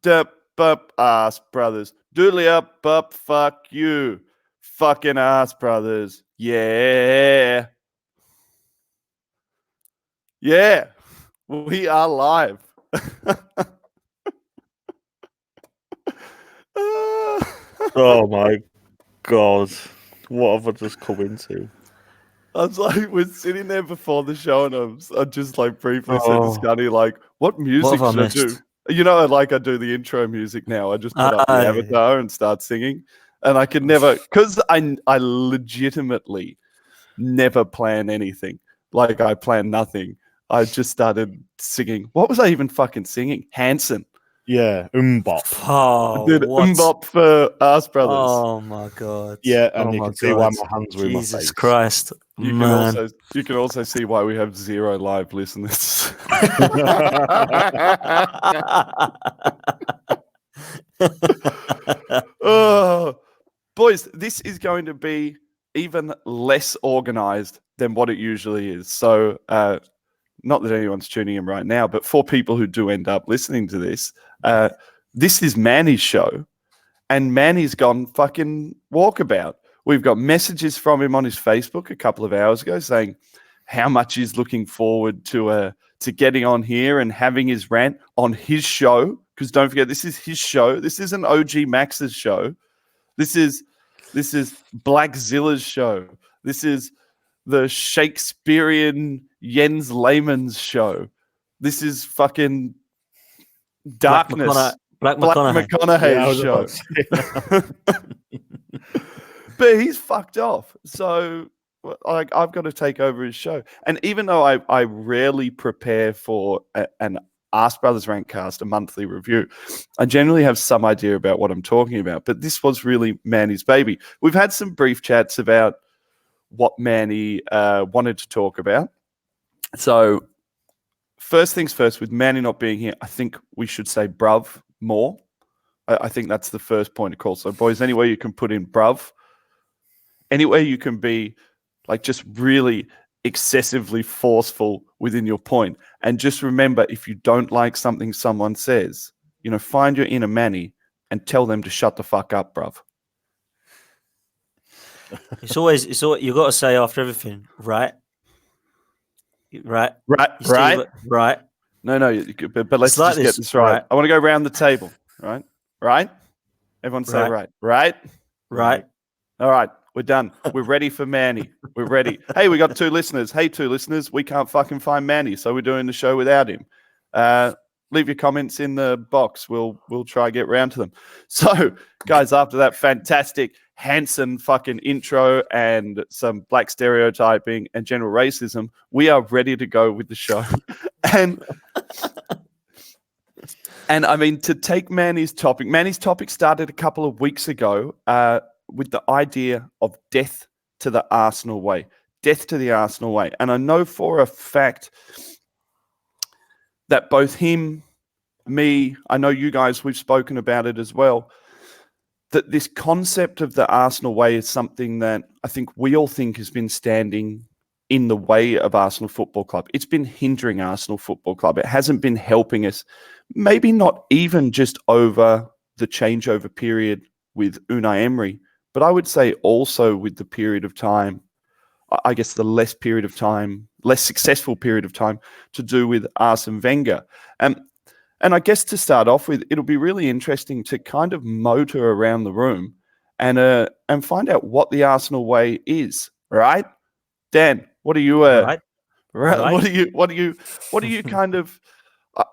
Dup, bup, ass brothers. Doodly up, bup, fuck you. Fucking ass brothers. Yeah. Yeah. We are live. Oh my God. What have I just come into? I was like, we're sitting there before the show, and I just like briefly said to Oh. Scotty, like, what music have I should I do? missed? You know, like I do the intro music now. I just put up the yeah. avatar and start singing. And I could never, because I legitimately never plan anything. Like I plan nothing. I just started singing. What was I even fucking singing? Hanson. Yeah, Mbop. Oh, Did what? Mbop for Ass Brothers. Oh my God. Yeah, and oh you my can see why God. my hands were in my Jesus face. Christ. You Man. can also see why we have 0 live listeners. Oh, boys, this is going to be even less organized than what it usually is. So, not that anyone's tuning in right now, but for people who do end up listening to this, this is Manny's show, and Manny's gone fucking walkabout. We've got messages from him on his Facebook a couple of hours ago saying how much he's looking forward to getting on here and having his rant on his show. Because don't forget, this is his show. This isn't OG Max's show. This is Blackzilla's show. This is the Shakespearean Jens Lehmann's show. This is fucking Darkness. Black Black McConaughey. McConaughey's show. But he's fucked off. So I've got to take over his show. And even though I rarely prepare for an Ask Brothers Rankcast, a monthly review, I generally have some idea about what I'm talking about. But this was really Manny's baby. We've had some brief chats about what Manny wanted to talk about. So first things first, with Manny not being here, I think we should say bruv more. I think that's the first point of call. So boys, anywhere you can put in bruv, anywhere you can be like just really excessively forceful within your point. And just remember, if you don't like something someone says, find your inner Manny and tell them to shut the fuck up, bruv. It's always you got to say after everything, right? Right. Right. No, but let's like just get this right. I want to go around the table. Right. Everyone say right. All right. We're done. We're ready for Manny. We're ready. Hey, we got 2 listeners. Hey, 2 listeners. We can't fucking find Manny, so we're doing the show without him. Leave your comments in the box. We'll try to get round to them. So, guys, after that fantastic Hanson fucking intro and some black stereotyping and general racism, we are ready to go with the show. And I mean, to take Manny's topic started a couple of weeks ago with the idea of death to the Arsenal way. Death to the Arsenal way. And I know for a fact that both him, me, I know you guys, we've spoken about it as well, that this concept of the Arsenal way is something that I think we all think has been standing in the way of Arsenal Football Club. It's been hindering Arsenal Football Club. It hasn't been helping us, maybe not even just over the changeover period with Unai Emery, but I would say also with the period of time, I guess the less successful period of time to do with Arsene Wenger. And I guess to start off with, it'll be really interesting to kind of motor around the room and find out what the Arsenal way is, right? Dan, what are you right? What are you kind of,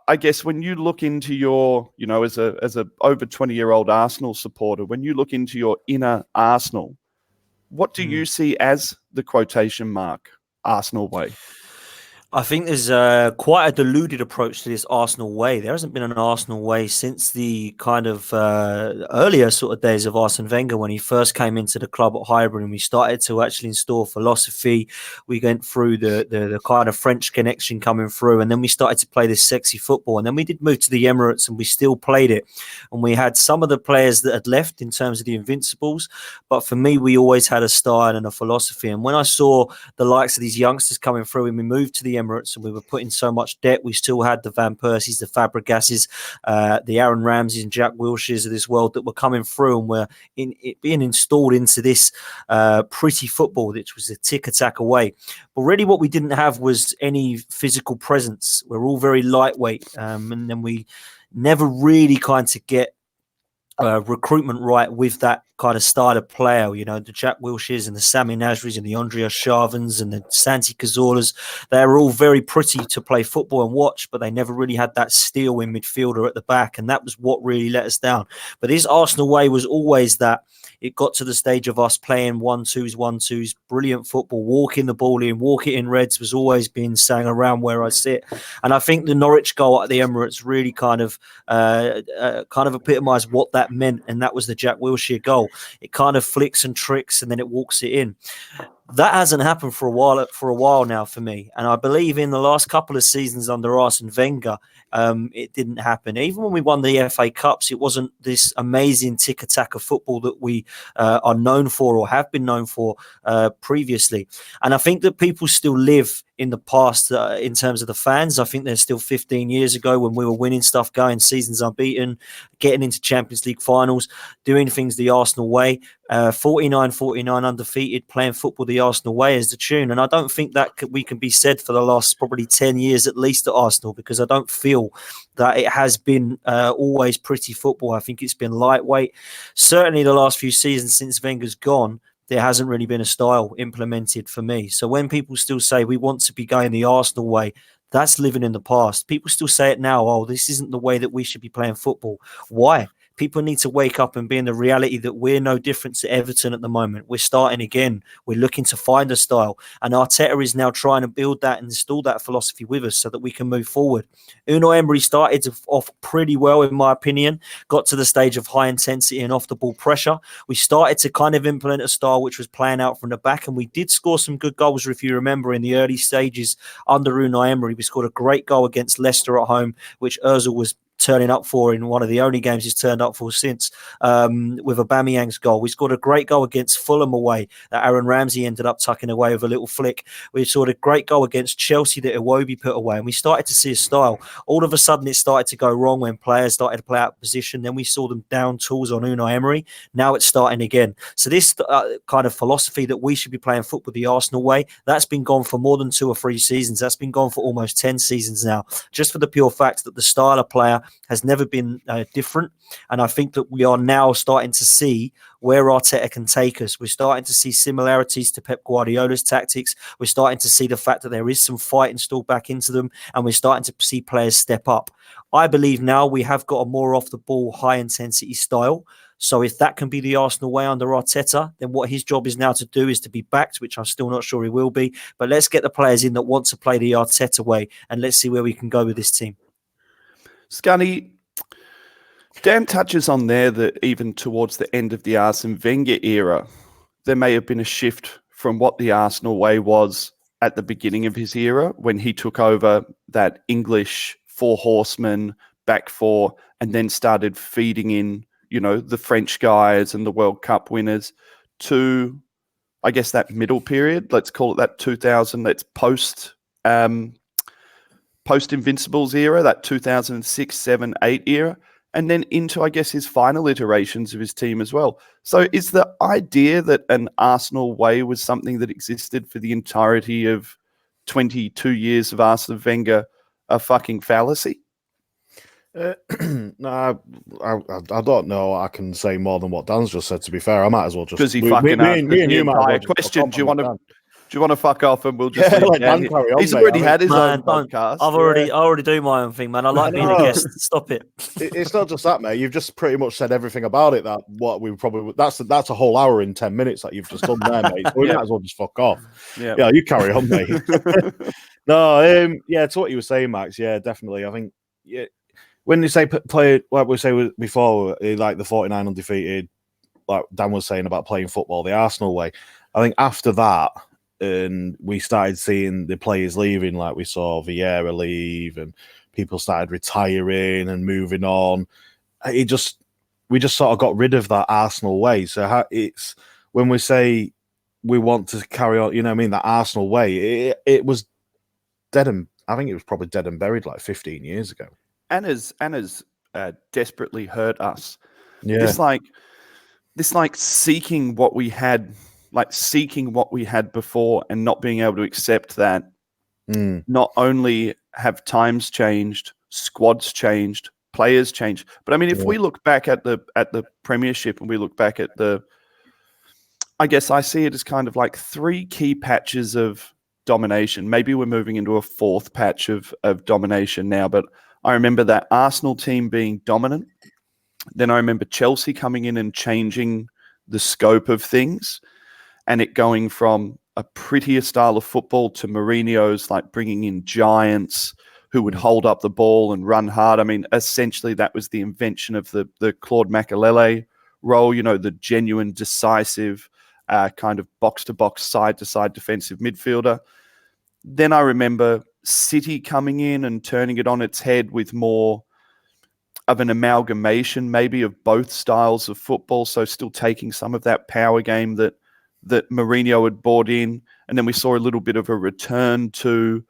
I guess when you look into your, as a over 20-year-old Arsenal supporter, when you look into your inner Arsenal, what do you see as the quotation mark Arsenal way? I think there's quite a diluted approach to this Arsenal way. There hasn't been an Arsenal way since the kind of earlier sort of days of Arsene Wenger when he first came into the club at Highbury and we started to actually install philosophy. We went through the kind of French connection coming through, and then we started to play this sexy football. And then we did move to the Emirates and we still played it. And we had some of the players that had left in terms of the Invincibles. But for me, we always had a style and a philosophy. And when I saw the likes of these youngsters coming through and we moved to the Emirates and we were put in so much debt. We still had the Van Persies, the Fabregases, the Aaron Ramseys and Jack Wilsheres of this world that were coming through and were being installed into this pretty football, which was a tick-attack away. But really what we didn't have was any physical presence. We're all very lightweight, and then we never really kind of get recruitment right with that kind of style of player, the Jack Wilsheres and the Sami Nasris and the Andrea Sharvins and the Santi Cazorlas. They were all very pretty to play football and watch, but they never really had that steel in midfielder at the back, and that was what really let us down. But this Arsenal way was always that it got to the stage of us playing 1-2s, brilliant football, walking the ball in, walk it in reds was always being sang around where I sit. And I think the Norwich goal at the Emirates really kind of epitomised what that meant, and that was the Jack Wilshere goal. It kind of flicks and tricks and then it walks it in. That hasn't happened for a while now for me. And I believe in the last couple of seasons under Arsene Wenger, it didn't happen. Even when we won the FA Cups, it wasn't this amazing tick-attack of football that we are known for or have been known for previously. And I think that people still live in the past in terms of the fans. I think there's still 15 years ago when we were winning stuff, going seasons unbeaten, getting into Champions League finals, doing things the Arsenal way, 49 undefeated, playing football the Arsenal way is the tune. And I don't think that we can be said for the last probably 10 years at least at Arsenal, because I don't feel that it has been always pretty football. I think it's been lightweight. Certainly the last few seasons since Wenger's gone, there hasn't really been a style implemented for me. So when people still say we want to be going the Arsenal way, that's living in the past. People still say it now, oh, this isn't the way that we should be playing football. Why? People need to wake up and be in the reality that we're no different to Everton at the moment. We're starting again. We're looking to find a style. And Arteta is now trying to build that and install that philosophy with us so that we can move forward. Unai Emery started off pretty well, in my opinion, got to the stage of high intensity and off-the-ball pressure. We started to kind of implement a style which was playing out from the back, and we did score some good goals, if you remember, in the early stages under Unai Emery. We scored a great goal against Leicester at home, which Ozil was turning up for in one of the only games he's turned up for since, with Aubameyang's goal. We scored a great goal against Fulham away that Aaron Ramsey ended up tucking away with a little flick. We scored a great goal against Chelsea that Iwobi put away, and we started to see a style. All of a sudden it started to go wrong when players started to play out of position. Then we saw them down tools on Unai Emery. Now it's starting again. So this kind of philosophy that we should be playing football the Arsenal way, that's been gone for more than 2 or 3 seasons. That's been gone for almost 10 seasons now, just for the pure fact that the style of player has never been different. And I think that we are now starting to see where Arteta can take us. We're starting to see similarities to Pep Guardiola's tactics. We're starting to see the fact that there is some fight installed back into them, and we're starting to see players step up. I believe now we have got a more off-the-ball, high-intensity style. So if that can be the Arsenal way under Arteta, then what his job is now to do is to be backed, which I'm still not sure he will be. But let's get the players in that want to play the Arteta way, and let's see where we can go with this team. Scunny, Dan touches on there that even towards the end of the Arsene Wenger era, there may have been a shift from what the Arsenal way was at the beginning of his era when he took over that English 4 horsemen, back 4, and then started feeding in, the French guys and the World Cup winners to, I guess, that middle period. Let's call it that 2000, that's post-Invincibles era, that 2006, 7, 8 era, and then into, I guess, his final iterations of his team as well. So is the idea that an Arsenal way was something that existed for the entirety of 22 years of Arsene Wenger a fucking fallacy? No, I don't know. I can say more than what Dan's just said. To be fair, I might as well just because he fucking asked the entire question. Do you want to fuck off and we'll just Dan carry on, he's mate. already had his own podcast. I already do my own thing, man. I like being a guest. Stop it. It's not just that, mate. You've just pretty much said everything about it. That's a whole hour in 10 minutes that you've just done there, mate. So we might as well just fuck off. Yeah, you carry on, mate. No, to what you were saying, Max. Yeah, definitely. I think when you say play, like we say before, like the 49 undefeated, like Dan was saying about playing football the Arsenal way. I think after that, and we started seeing the players leaving, like we saw Vieira leave, and people started retiring and moving on. We just sort of got rid of that Arsenal way. So it's when we say we want to carry on, that Arsenal way, it was dead and I think it was probably dead and buried like 15 years ago. Anna's desperately hurt us. Yeah. This like seeking what we had before and not being able to accept that not only have times changed, squads changed, players changed. But I mean, if we look back at the Premiership and we look back at I guess I see it as kind of like 3 key patches of domination. Maybe we're moving into a 4th patch of domination now, but I remember that Arsenal team being dominant. Then I remember Chelsea coming in and changing the scope of things and it going from a prettier style of football to Mourinho's like bringing in giants who would hold up the ball and run hard. I mean, essentially that was the invention of the Claude Makelele role, the genuine, decisive kind of box-to-box, side-to-side defensive midfielder. Then I remember City coming in and turning it on its head with more of an amalgamation maybe of both styles of football, so still taking some of that power game that Mourinho had brought in. And then we saw a little bit of a return to,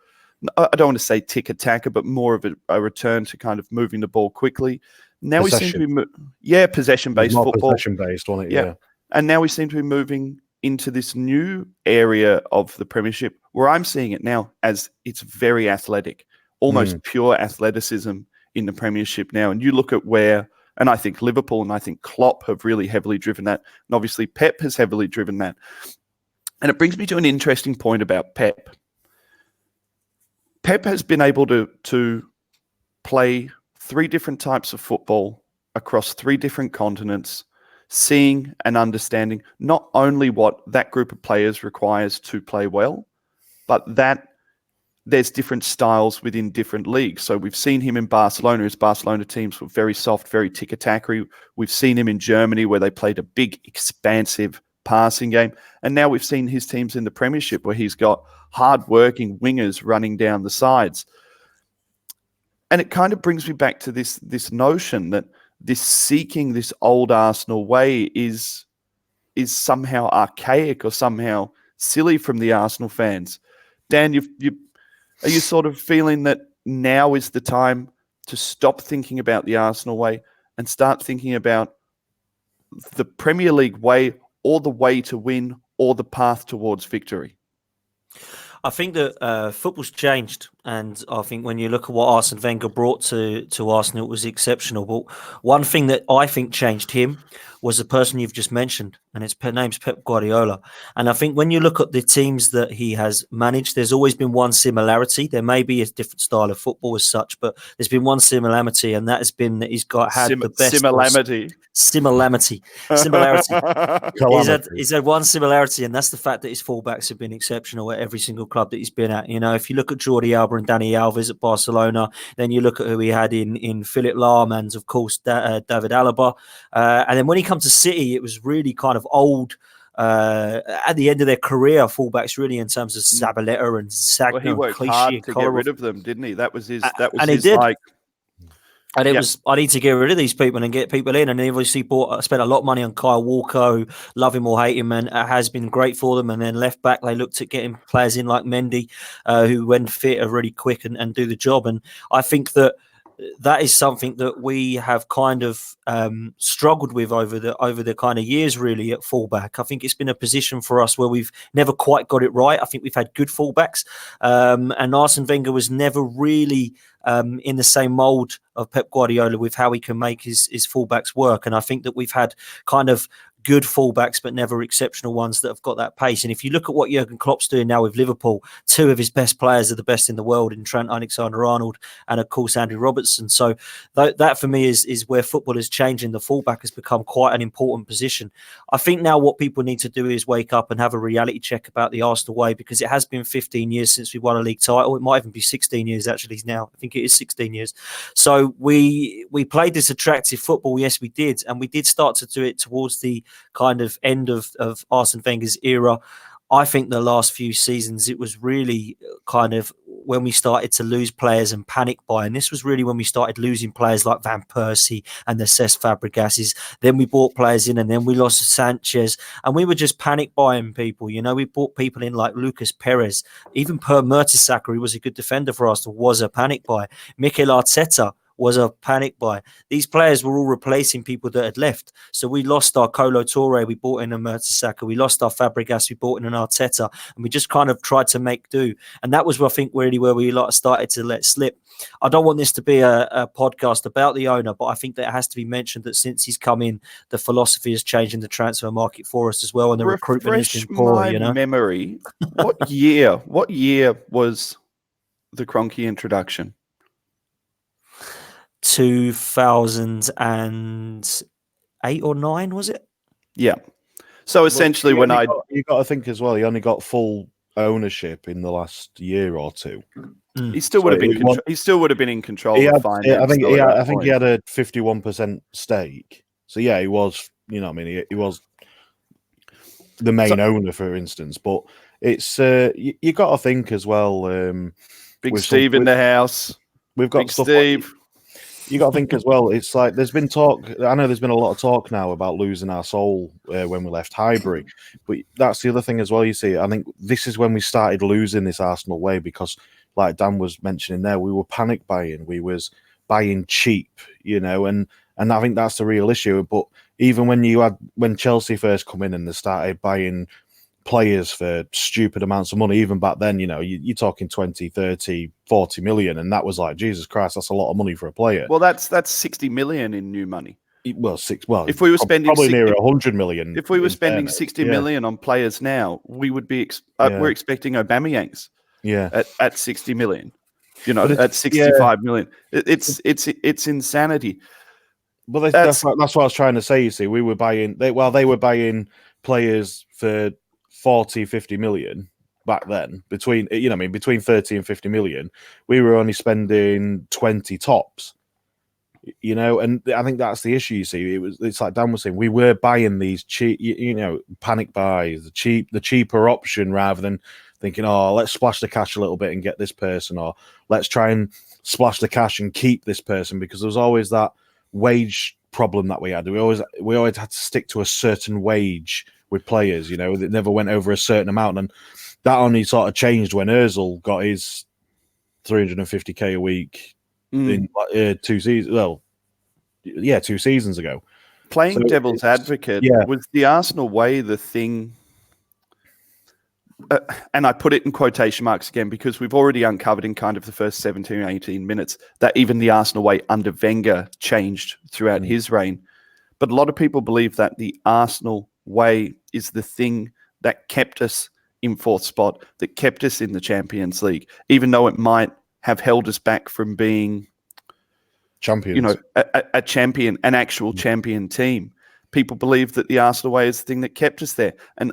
I don't want to say tick-a-tacker, but more of a return to kind of moving the ball quickly. Now Possession. we seem to be possession-based football. Possession-based, wasn't it? Yeah. And now we seem to be moving into this new area of the Premiership where I'm seeing it now as it's very athletic, almost pure athleticism in the Premiership now. And you look at where, and I think Liverpool and I think Klopp have really heavily driven that. And obviously Pep has heavily driven that. And it brings me to an interesting point about Pep. Pep has been able to play 3 different types of football across 3 different continents, seeing and understanding not only what that group of players requires to play well, but that there's different styles within different leagues. So we've seen him in Barcelona. His Barcelona teams were very soft, very tick-a-tackery. We've seen him in Germany where they played a big, expansive passing game. And now we've seen his teams in the Premiership where he's got hard-working wingers running down the sides. And it kind of brings me back to this notion that this seeking this old Arsenal way is somehow archaic or somehow silly from the Arsenal fans. Dan, are you sort of feeling that now is the time to stop thinking about the Arsenal way and start thinking about the Premier League way or the way to win or the path towards victory? I think that football's changed, and I think when you look at what Arsene Wenger brought to Arsenal, it was exceptional. But one thing that I think changed him was the person you've just mentioned, and his name's Pep Guardiola. And I think when you look at the teams that he has managed, there's always been one similarity. There may be a different style of football as such, but there's been one similarity, and that has been that he's had the best similarity. He's had one similarity, and that's the fact that his fullbacks have been exceptional at every single club that he's been at. If you look at Jordi Alba and Dani Alves at Barcelona, then you look at who he had in Philipp Lahm and, of course, David Alaba. And then when he comes to City, it was really kind of old. At the end of their career, fullbacks really in terms of Zabaleta and Sagna. Well, he worked hard to get rid of them, didn't he? That was his. And it was, I need to get rid of these people and get people in. And they obviously spent a lot of money on Kyle Walker, who, love him or hate him, and has been great for them. And then left back, they looked at getting players in like Mendy, who, when fit, are really quick and do the job. And I think that is something that we have kind of struggled with over the kind of years, really, at fullback. I think it's been a position for us where we've never quite got it right. I think we've had good fullbacks, and Arsene Wenger was never really in the same mould of Pep Guardiola with how he can make his fullbacks work. And I think that we've had kind of good fullbacks, but never exceptional ones that have got that pace. And if you look at what Jurgen Klopp's doing now with Liverpool, 2 of his best players are the best in the world in Trent Alexander-Arnold and, of course, Andrew Robertson. So that for me is where football is changing. The fullback has become quite an important position. I think now what people need to do is wake up and have a reality check about the Arsenal way, because it has been 15 years since we won a league title. It might even be 16 years actually now. I think it is 16 years. So we played this attractive football. Yes, we did. And we did start to do it towards the kind of end of Arsene Wenger's era. I think the last few seasons, it was really kind of when we started to lose players and panic buy. And this was really when we started losing players like Van Persie and the Cesc Fabregases. Then we bought players in, and then we lost Sanchez, and we were just panic buying people. You know, we bought people in like Lucas Perez, even Per Mertesacker, who was a good defender for Arsenal, was a panic buy. Mikel Arteta was a panic buy. These players were all replacing people that had left. So we lost our Kolo Touré, we bought in a Mertesacker, we lost our Fabregas, we bought in an Arteta, and we just kind of tried to make do. And that was, I think, really where we started to let slip. I don't want this to be a podcast about the owner, but I think that it has to be mentioned that since he's come in, the philosophy has changed in the transfer market for us as well, and the recruitment has been poor. You know, memory. What year was the Kroenke introduction? 2008 or 9, was it? Yeah. So essentially, you got to think as well, he only got full ownership in the last year or two. He still would have been. He still would have been in control of finance. I think he had a 51% stake. So yeah, he was. You know, what I mean, he was the main owner, for instance. But it's you got to think as well. Big Steve in the house. We've got Big stuff. Steve. You got to think as well. It's like there's been talk. I know there's been a lot of talk now about losing our soul when we left Highbury, but that's the other thing as well. You see, I think this is when we started losing this Arsenal way because, like Dan was mentioning there, we were panic buying. We was buying cheap, you know, and I think that's the real issue. But even when Chelsea first come in and they started buying players for stupid amounts of money, even back then, you know, you're talking 20, 30, 40 million, and that was like, Jesus Christ, that's a lot of money for a player. Well, that's 60 million in new money. If we were spending probably near 100 million, if we were spending 60 million on players now, we would be we're expecting Aubameyangs at 60 million, you know, at 65 million. It's insanity. But that's what I was trying to say. You see, we were buying they were buying players for 40, 50 million back then, between 30 and 50 million. We were only spending 20 tops, you know, and I think that's the issue. You see, it's like Dan was saying, we were buying these cheap, you know, panic buys, the cheaper option, rather than thinking, oh, let's splash the cash a little bit and get this person, or let's try and splash the cash and keep this person, because there was always that wage problem that we had. We always had to stick to a certain wage with players, you know, that never went over a certain amount, and that only sort of changed when Ozil got his 350k a week in 2 seasons. Well, yeah, 2 seasons ago. Playing devil's advocate, was the Arsenal way the thing? And I put it in quotation marks again because we've already uncovered in kind of the first 17, 18 minutes that even the Arsenal way under Wenger changed throughout his reign. But a lot of people believe that the Arsenal way is the thing that kept us in 4th spot, that kept us in the Champions League, even though it might have held us back from being champions. You know, a champion, an actual champion team. People believe that the Arsenal way is the thing that kept us there. And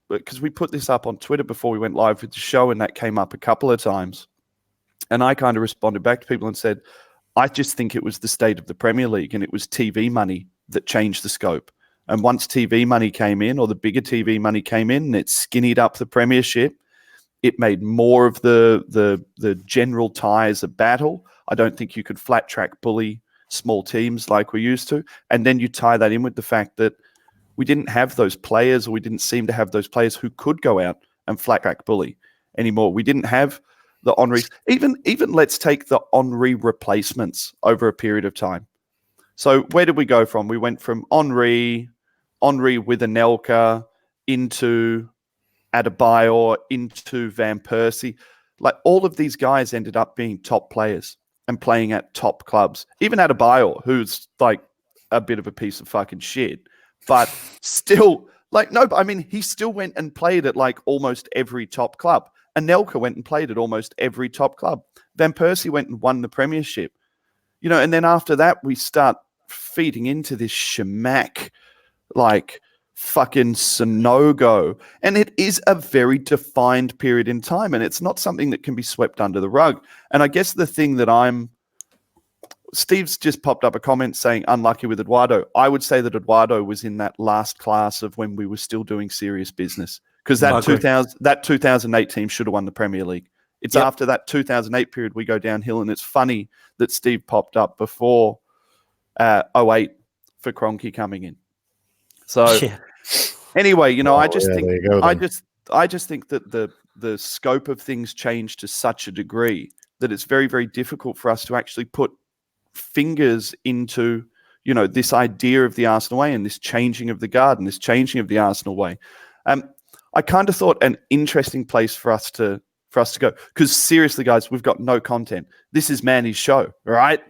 because we put this up on Twitter before we went live with the show, and that came up a couple of times, and I kind of responded back to people and said, I just think it was the state of the Premier League, and it was TV money that changed the scope. And once TV money came in, or the bigger TV money came in, and it skinnied up the Premiership, it made more of the general ties a battle. I don't think you could flat track bully small teams like we used to. And then you tie that in with the fact that we didn't have those players, or we didn't seem to have those players who could go out and flat track bully anymore. We didn't have the Henrys. Even let's take the Henry replacements over a period of time. So where did we go from? We went from Henry with Anelka, into Adebayor, into Van Persie. Like, all of these guys ended up being top players and playing at top clubs. Even Adebayor, who's like a bit of a piece of fucking shit, but still, he still went and played at like almost every top club. Anelka went and played at almost every top club. Van Persie went and won the Premiership. You know, and then after that, we start feeding into this shemak, like fucking Sonogo. And it is a very defined period in time, and it's not something that can be swept under the rug. And I guess the thing that Steve's just popped up a comment saying unlucky with Eduardo. I would say that Eduardo was in that last class of when we were still doing serious business, because that 2008 team should have won the Premier League. It's after that 2008 period we go downhill, and it's funny that Steve popped up before 08 for Kroenke coming in. So anyway, I just think I just think that the scope of things changed to such a degree that it's very, very difficult for us to actually put fingers into, this idea of the Arsenal way and this changing of the guard and this changing of the Arsenal way. I kind of thought an interesting place for us to go, because seriously, guys, we've got no content. This is Manny's show, right?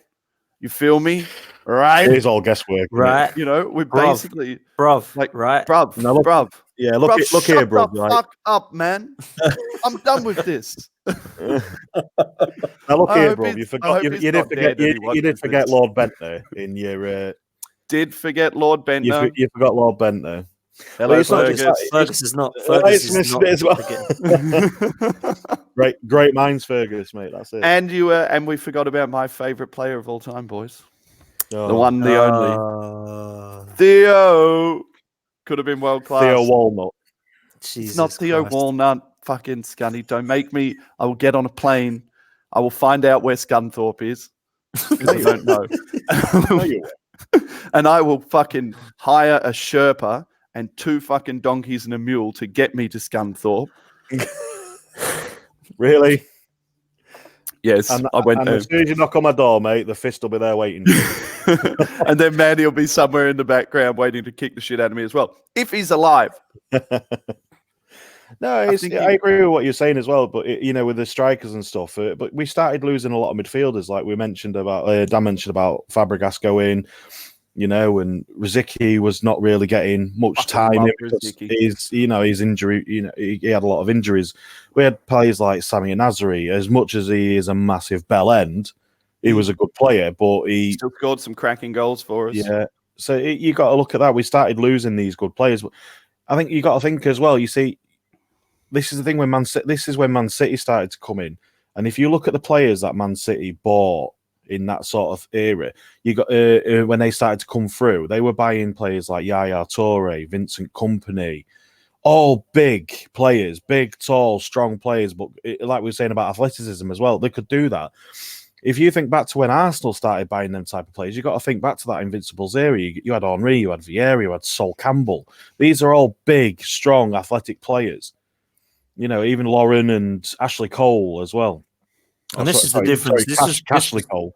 You feel me? Right? It is all guesswork, right? We're basically right? Bruv. Yeah, look here, bro. Shut the fuck up, man. I'm done with this. Now look here, bro. You forgot. You did forget Lord Bentner in your. Did forget Lord Bentner. You forgot Lord Bentner. Hello, Fergus. Fergus is not. Fergus is not as well. Great minds, Fergus, mate. That's it. And we forgot about my favourite player of all time, boys. The one, the only. Theo could have been world class. Theo Walnut. It's not Theo Walnut. Fucking Scunny. Don't make me. I will get on a plane. I will find out where Scunthorpe is. I don't know. And I will fucking hire a Sherpa and 2 fucking donkeys and a mule to get me to Scunthorpe. Really? Yes, I went and there. As soon as you knock on my door, mate, the fist will be there waiting. And then Manny will be somewhere in the background waiting to kick the shit out of me as well, if he's alive. No, I agree with what you're saying as well. But with the strikers and stuff, but we started losing a lot of midfielders, like we mentioned about. Dan mentioned about Fabregas going, and Rosicky was not really getting much time because his injury. He had a lot of injuries. We had players like Sami Nasri. As much as he is a massive bell end, he was a good player, but he still scored some cracking goals for us. Yeah, so you got to look at that. We started losing these good players, but I think you got to think as well. You see. This is the thing when this is when Man City started to come in, and if you look at the players that Man City bought in that sort of era, you got when they started to come through, they were buying players like Yaya Toure, Vincent Kompany, all big players, big, tall, strong players. But like we were saying about athleticism as well, they could do that. If you think back to when Arsenal started buying them type of players, you got to think back to that Invincibles era. You had Henry, you had Vieira, you had Sol Campbell. These are all big, strong, athletic players. Even Lauren and Ashley Cole as well. And this is the difference. Ashley Cole.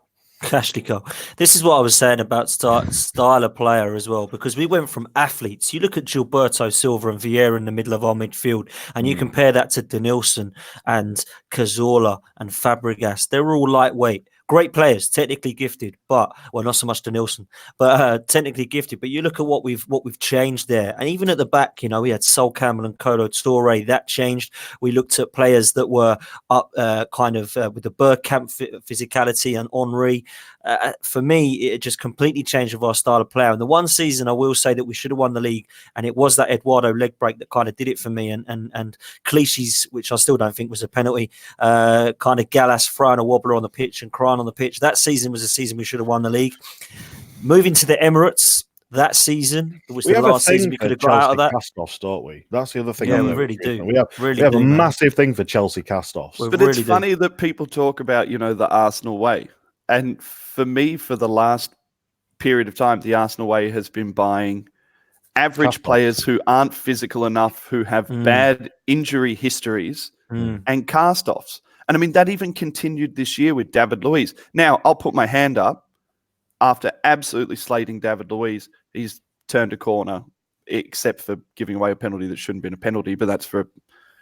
Ashley Cole. This is what I was saying about style of player as well, because we went from athletes. You look at Gilberto Silva and Vieira in the middle of our midfield, and you compare that to Denilson and Cazorla and Fabregas. They're all lightweight. Great players, technically gifted, but not so much Denilson, but technically gifted. But you look at what we've changed there, and even at the back, we had Sol Campbell and Kolo Toure. That changed. We looked at players that were up, with the Bergkamp physicality and Henry. For me, it just completely changed of our style of player. And the one season I will say that we should have won the league, and it was that Eduardo leg break that kind of did it for me. And Clichy's, which I still don't think was a penalty, kind of Gallas throwing a wobbler on the pitch and crying on the pitch. That season was a season we should have won the league. Moving to the Emirates that season, which was the last season we could have got out of that. Cast-offs, don't we? That's the other thing. Yeah, we really do. We have a massive thing for Chelsea cast-offs. But it's funny that people talk about, the Arsenal way. And for me, for the last period of time, the Arsenal way has been buying average players who aren't physical enough, who have bad injury histories and cast-offs. And I mean, that even continued this year with David Luiz. Now, I'll put my hand up. After absolutely slating David Luiz, he's turned a corner, except for giving away a penalty that shouldn't have been a penalty, but that's for...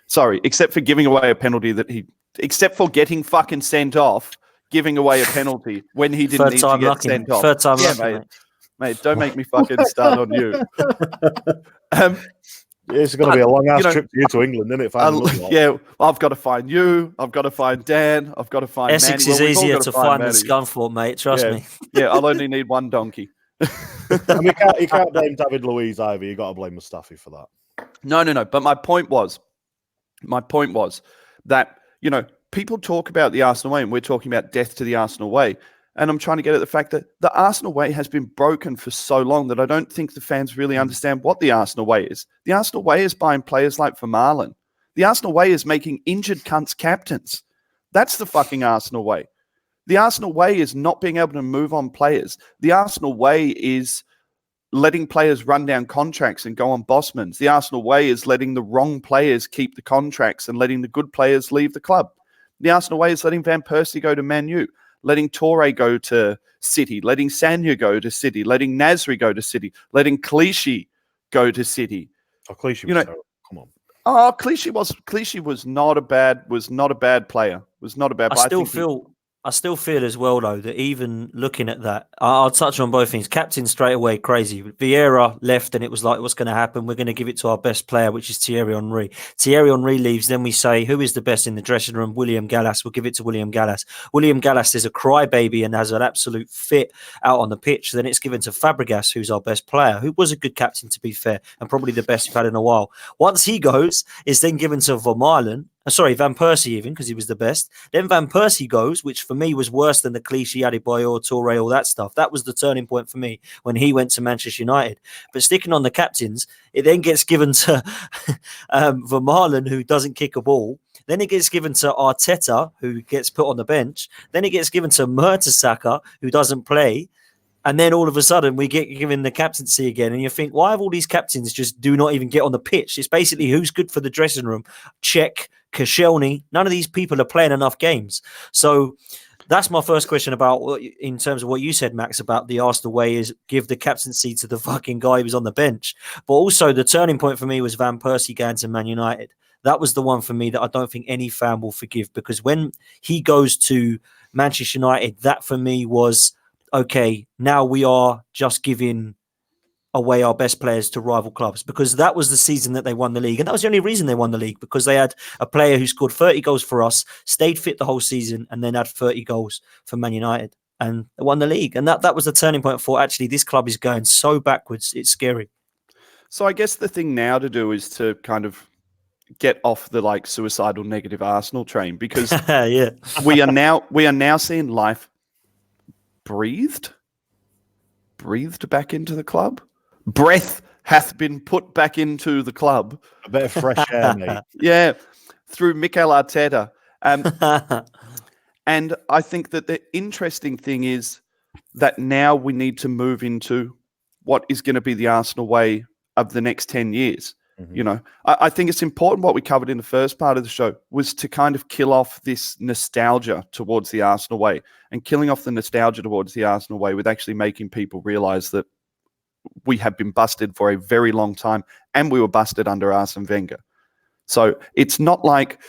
Sorry, except for giving away a penalty except for getting fucking sent off, giving away a penalty when he didn't need to get sent off. Third time lucky, mate, don't make me fucking start on you. It's going to be a long ass trip to you to England, isn't it? Yeah, I've got to find you. I've got to find Dan. I've got to find Essex Manny. is easier to find than Scunthorpe, mate. Trust me. Yeah, I'll only need one donkey. You can't blame David Luiz either. You got to blame Mustafi for that. No. But my point was that people talk about the Arsenal way, and we're talking about death to the Arsenal way. And I'm trying to get at the fact that the Arsenal way has been broken for so long that I don't think the fans really understand what the Arsenal way is. The Arsenal way is buying players like Vermaelen. The Arsenal way is making injured cunts captains. That's the fucking Arsenal way. The Arsenal way is not being able to move on players. The Arsenal way is letting players run down contracts and go on Bossmans. The Arsenal way is letting the wrong players keep the contracts and letting the good players leave the club. The Arsenal way is letting Van Persie go to Man U, letting Toure go to City, letting Sanya go to City, letting Nasri go to City, letting Clichy go to City. Oh, Clichy was terrible. Come on. Oh, Clichy was not a bad player. Was not a bad. I still feel as well, though, that even looking at that, I'll touch on both things. Captain straight away, crazy. Vieira left and it was like, what's going to happen? We're going to give it to our best player, which is Thierry Henry. Thierry Henry leaves. Then we say, who is the best in the dressing room? William Gallas. We'll give it to William Gallas. William Gallas is a crybaby and has an absolute fit out on the pitch. Then it's given to Fabregas, who's our best player, who was a good captain, to be fair, and probably the best we've had in a while. Once he goes, it's then given to Van Persie even, because he was the best. Then Van Persie goes, which for me was worse than the Clichy, Adebayor, Toure, all that stuff. That was the turning point for me when he went to Manchester United. But sticking on the captains, it then gets given to Vermaelen, who doesn't kick a ball. Then it gets given to Arteta, who gets put on the bench. Then it gets given to Mertesacker, who doesn't play. And then all of a sudden we get given the captaincy again. And you think, why have all these captains just do not even get on the pitch? It's basically who's good for the dressing room. Cech, Koscielny, none of these people are playing enough games. So that's my first question about, in terms of what you said, Max, about the Arsenal way is give the captaincy to the fucking guy who's on the bench. But also the turning point for me was Van Persie going to Man United. That was the one for me that I don't think any fan will forgive, because when he goes to Manchester United, that for me was, okay, now we are just giving away our best players to rival clubs, because that was the season that they won the league. And that was the only reason they won the league, because they had a player who scored 30 goals for us, stayed fit the whole season, and then had 30 goals for Man United and they won the league. And that was the turning point for, actually, this club is going so backwards. It's scary. So I guess the thing now to do is to kind of get off the suicidal negative Arsenal train, because yeah, we are now seeing life breathed back into the club. Breath hath been put back into the club. A bit of fresh air, mate. Yeah, through Mikel Arteta. And I think that the interesting thing is that now we need to move into what is going to be the Arsenal way of the next 10 years. Mm-hmm. You know, I think it's important what we covered in the first part of the show was to kind of kill off this nostalgia towards the Arsenal way, and killing off the nostalgia towards the Arsenal way with actually making people realize that we have been busted for a very long time, and we were busted under Arsene Wenger. So it's not like,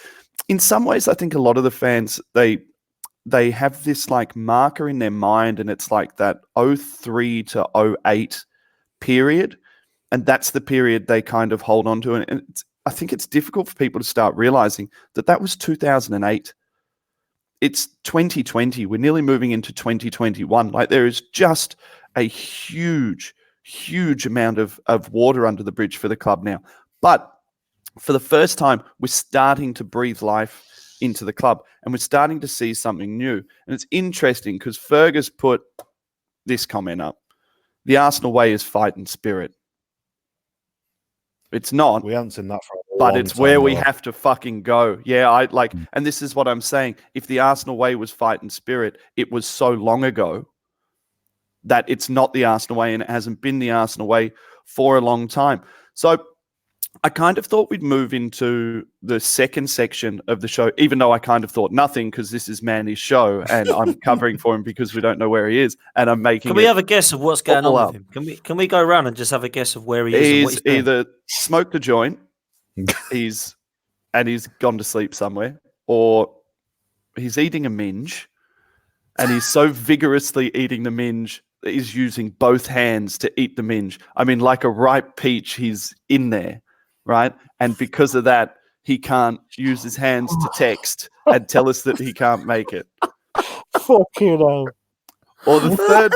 in some ways, I think a lot of the fans, they have this marker in their mind, and it's like that 03 to 08 period. And that's the period they kind of hold on to. And I think it's difficult for people to start realizing that was 2008. It's 2020. We're nearly moving into 2021. There is just a huge amount of water under the bridge for the club now. But for the first time, we're starting to breathe life into the club, and we're starting to see something new. And it's interesting because Fergus put this comment up. The Arsenal way is fight and spirit. It's not. We haven't seen that for a but long it's time, where we though. have to fucking go. Yeah, and this is what I'm saying. If the Arsenal way was fight and spirit, it was so long ago that it's not the Arsenal way, and it hasn't been the Arsenal way for a long time. So I kind of thought we'd move into the second section of the show, even though I kind of thought nothing, because this is Manny's show and I'm covering for him because we don't know where he is, and I'm making. Can we have a guess of what's going on with him? Can we go around and just have a guess of where he is? And what he's doing? Either smoked a joint, he's gone to sleep somewhere, or he's eating a minge, and he's so vigorously eating the minge that he's using both hands to eat the minge. I mean, like a ripe peach, he's in there. Right. And because of that, he can't use his hands to text and tell us that he can't make it. Fuck you know. Or the third.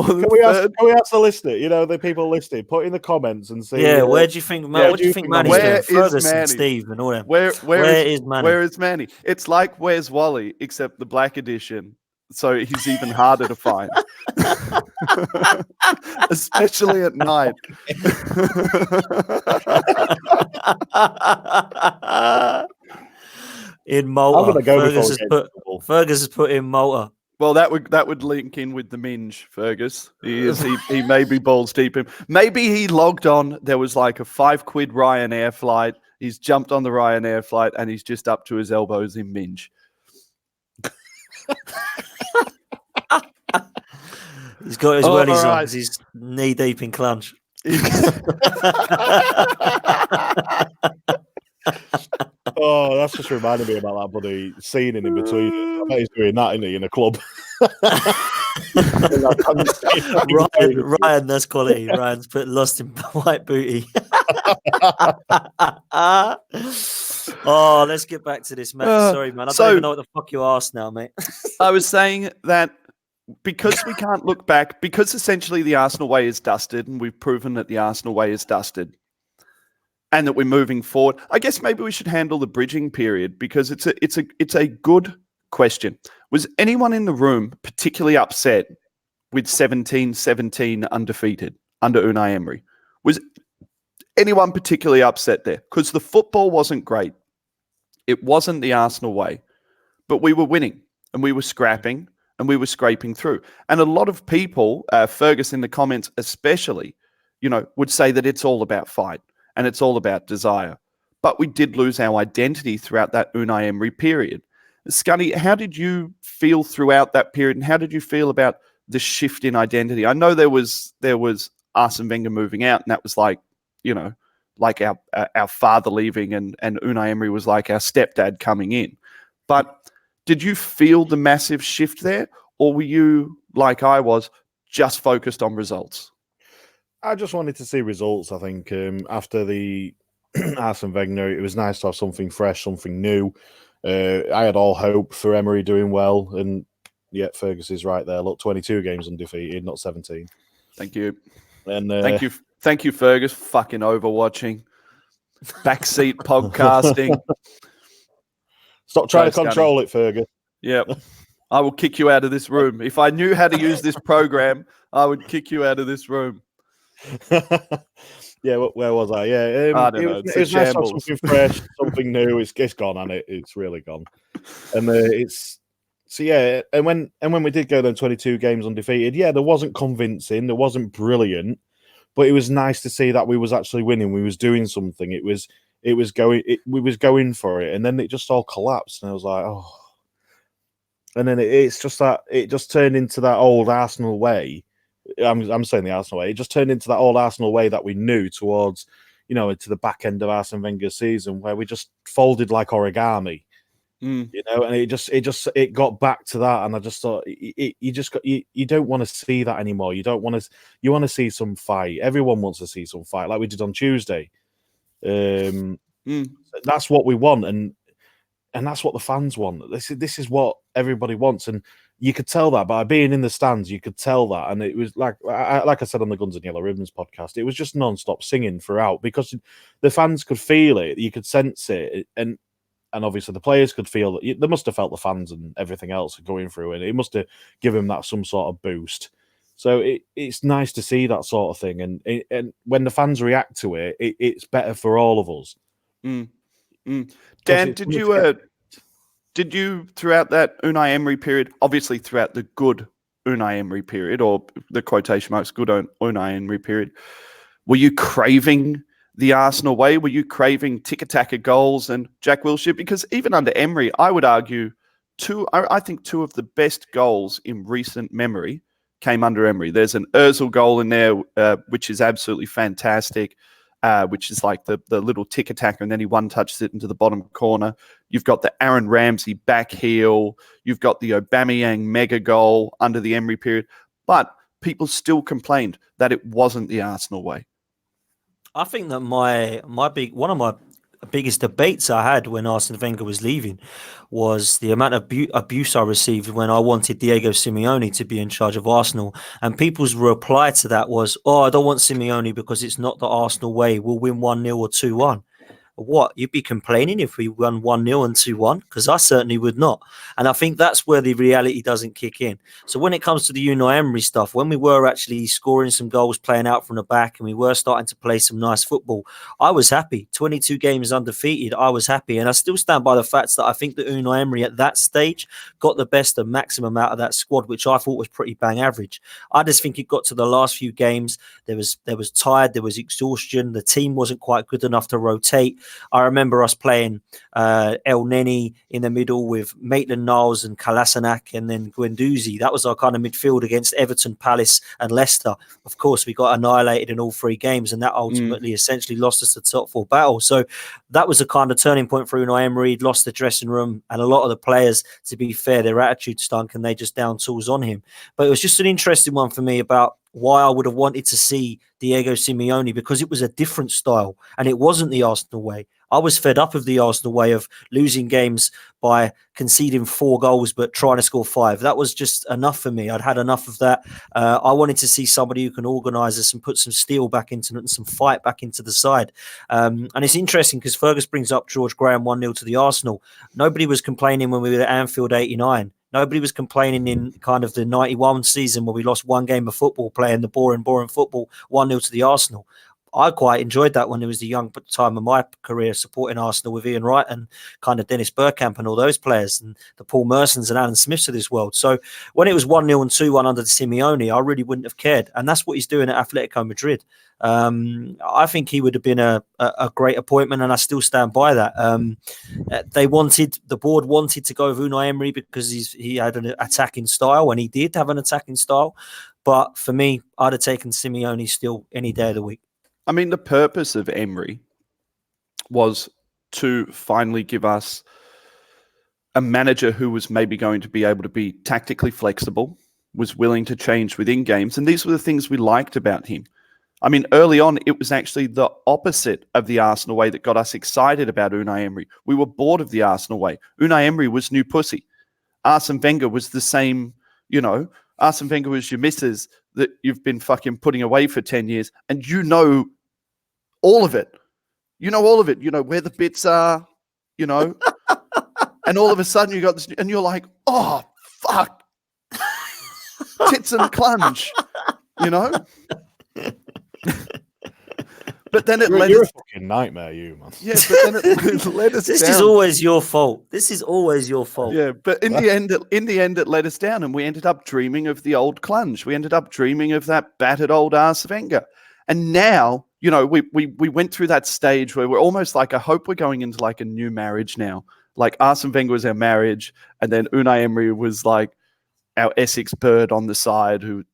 Can we ask the listener? You know, the people listening, put in the comments and see. Yeah, where do you think? What do you think Manny's doing? Ferguson, Steve, and all them. Where is Manny? Where is Manny? It's like Where's Wally, except the black edition. So he's even harder to find, especially at night. in Malta. I'm going to go Fergus before Fergus has put in Malta. Well, that would link in with the Minge, Fergus. He may be balls deep in. Maybe he logged on. There was like a £5 Ryanair flight. He's jumped on the Ryanair flight and he's just up to his elbows in Minge. He's got his wellies on because he's knee deep in clunge. Oh, that's just reminded me about that bloody scene in between. I bet he's doing that, isn't he, in a club? Ryan, that's quality. Ryan's put lost in white booty. Oh, let's get back to this, Matt. Sorry, man. I don't even know what the fuck you asked now, mate. I was saying that because we can't look back, because essentially the Arsenal way is dusted, and we've proven that the Arsenal way is dusted, and that we're moving forward. I guess maybe we should handle the bridging period because it's a good question. Was anyone in the room particularly upset with 17-17 undefeated under Unai Emery? Was anyone particularly upset there? Because the football wasn't great. It wasn't the Arsenal way, but we were winning and we were scrapping and we were scraping through. And a lot of people, Fergus in the comments especially, would say that it's all about fight. And it's all about desire. But we did lose our identity throughout that Unai Emery period. Scunny, how did you feel throughout that period? And how did you feel about the shift in identity? I know there was Arsene Wenger moving out, and that was like our father leaving, and Unai Emery was like our stepdad coming in. But did you feel the massive shift there? Or were you, like I was, just focused on results? I just wanted to see results. I think after the Arsene Wenger, it was nice to have something fresh, something new. I had all hope for Emery doing well, and yet Fergus is right there. Look, 22 games undefeated, not 17. Thank you. And thank you, Fergus. Fucking overwatching, backseat podcasting. Stop trying to control it, Fergus. Yep. I will kick you out of this room. If I knew how to use this program, I would kick you out of this room. Yeah, where was I? Yeah, I don't know. It's nice to have something fresh, something new. It's gone, and it's really gone. And and when we did go then 22 games undefeated, yeah, there wasn't convincing, there wasn't brilliant, but it was nice to see that we was actually winning. We was doing something. We was going for it, and then it just all collapsed, and I was like, oh. And then it's just that it just turned into that old Arsenal way. I'm saying the Arsenal way. It just turned into that old Arsenal way that we knew towards, into the back end of Arsene Wenger's season, where we just folded like origami, and it got back to that. And I just thought you don't want to see that anymore. You want to see some fight. Everyone wants to see some fight, like we did on Tuesday. That's what we want, and that's what the fans want. This is what everybody wants, and you could tell that by being in the stands. You could tell that, and it was like I said on the Guns and Yellow Ribbons podcast, it was just non-stop singing throughout because the fans could feel it, you could sense it, and obviously the players could feel it. They must have felt the fans and everything else going through, and it must have given that some sort of boost. So it's nice to see that sort of thing, and when the fans react to it, it's better for all of us. Dan, did you throughout that Unai Emery period, obviously throughout the good Unai Emery period, or the quotation marks good Unai Emery period, were you craving the Arsenal way? Were you craving tiki-taka goals and Jack Wilshere? Because even under Emery, I would argue I think two of the best goals in recent memory came under Emery. There's an Ozil goal in there, which is absolutely fantastic. Which is like the little tiki-taka, and then he one-touches it into the bottom corner. You've got the Aaron Ramsey back heel. You've got the Aubameyang mega goal under the Emery period. But people still complained that it wasn't the Arsenal way. I think that one of my biggest debates I had when Arsene Wenger was leaving was the amount of abuse I received when I wanted Diego Simeone to be in charge of Arsenal. And people's reply to that was, I don't want Simeone because it's not the Arsenal way. We'll win 1-0 or 2-1. what? You'd be complaining if we won 1-0 and 2-1? Because I certainly would not. And I think that's where the reality doesn't kick in. So when it comes to the Unai Emery stuff, when we were actually scoring some goals, playing out from the back, and we were starting to play some nice football, I was happy. 22 games undefeated, I was happy. And I still stand by the fact that I think that Unai Emery at that stage got the best and maximum out of that squad, which I thought was pretty bang average. I just think it got to the last few games. There was tired, there was exhaustion. The team wasn't quite good enough to rotate. I remember us playing El Neni in the middle with Maitland-Niles and Kolasinac and then Guendouzi. That was our kind of midfield against Everton, Palace and Leicester. Of course, we got annihilated in all 3 games, and that ultimately essentially lost us the top 4 battle. So that was a kind of turning point for Unai Emery. He'd lost the dressing room, and a lot of the players, to be fair, their attitude stunk and they just down tools on him. But it was just an interesting one for me about why I would have wanted to see Diego Simeone, because it was a different style and it wasn't the Arsenal way. I was fed up of the Arsenal way of losing games by conceding 4 goals but trying to score 5. That was just enough for me. I'd had enough of that. I wanted to see somebody who can organise us and put some steel back into it and some fight back into the side. And it's interesting because Fergus brings up George Graham 1-0 to the Arsenal. Nobody was complaining when we were at Anfield 89. Nobody was complaining in kind of the 91 season where we lost 1 game of football playing the boring football 1-0 to the Arsenal. I quite enjoyed that when it was the young time of my career supporting Arsenal with Ian Wright and kind of Dennis Bergkamp and all those players and the Paul Mersons and Alan Smiths of this world. So when it was 1-0 and 2-1 under the Simeone, I really wouldn't have cared. And that's what he's doing at Atletico Madrid. I think he would have been a great appointment, and I still stand by that. The board wanted to go with Unai Emery because he had an attacking style, and he did have an attacking style. But for me, I'd have taken Simeone still any day of the week. I mean, the purpose of Emery was to finally give us a manager who was maybe going to be able to be tactically flexible, was willing to change within games. And these were the things we liked about him. I mean, early on, it was actually the opposite of the Arsenal way that got us excited about Unai Emery. We were bored of the Arsenal way. Unai Emery was new pussy. Arsene Wenger was the same, Arsene Wenger was your missus that you've been fucking putting away for 10 years. And you know all of it. You know all of it. You know where the bits are, and all of a sudden you got this, and you're like, oh, fuck. Tits and clunge, But then you're a fucking nightmare, you man. Yeah, but then it led us This down. is always your fault. This is always your fault. Yeah, but in the end, it let us down, and we ended up dreaming of the old clunge. We ended up dreaming of that battered old Arsene Wenger. And now, we went through that stage where we're almost like, I hope we're going into like a new marriage now. Like Arsene Wenger was our marriage, and then Unai Emery was like our Essex bird on the side who,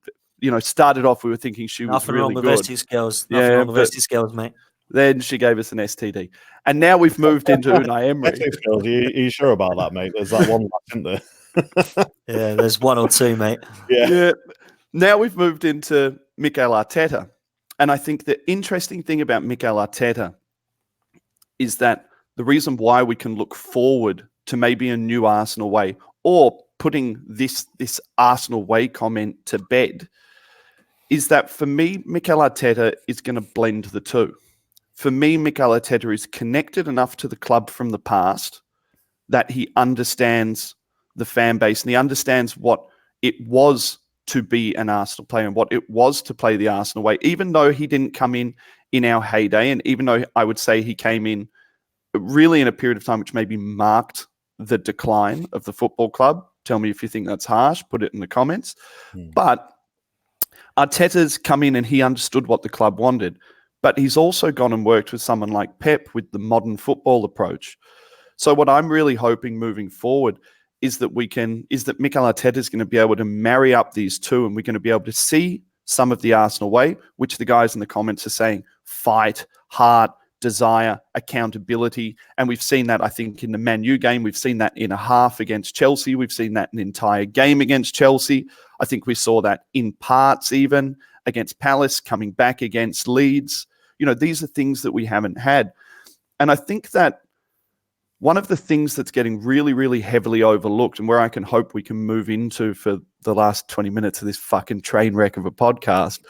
started off, we were thinking she was Nothing really wrong with good. Essex girls. Nothing wrong with Essex girls, mate. Then she gave us an STD. And now we've moved into Unai Emery. Are you sure about that, mate? There's that one left, isn't there? Yeah, there's 1 or 2, mate. Yeah. Now we've moved into Mikel Arteta. And I think the interesting thing about Mikel Arteta is that the reason why we can look forward to maybe a new Arsenal way, or putting this Arsenal way comment to bed, is that for me, Mikel Arteta is going to blend the two. For me, Mikel Arteta is connected enough to the club from the past that he understands the fan base and he understands what it was to be an Arsenal player and what it was to play the Arsenal way, even though he didn't come in our heyday, and even though I would say he came in really in a period of time which maybe marked the decline of the football club. Tell me if you think that's harsh, put it in the comments. But Arteta's come in and he understood what the club wanted, but he's also gone and worked with someone like Pep with the modern football approach. So what I'm really hoping moving forward is that Mikel Arteta is going to be able to marry up these two, and we're going to be able to see some of the Arsenal way, which the guys in the comments are saying, fight, heart, desire, accountability. And we've seen that, I think, in the Man U game. We've seen that in a half against Chelsea. We've seen that in an entire game against Chelsea. I think we saw that in parts even against Palace, coming back against Leeds. These are things that we haven't had. And I think that one of the things that's getting really, really heavily overlooked, and where I can hope we can move into for the last 20 minutes of this fucking train wreck of a podcast,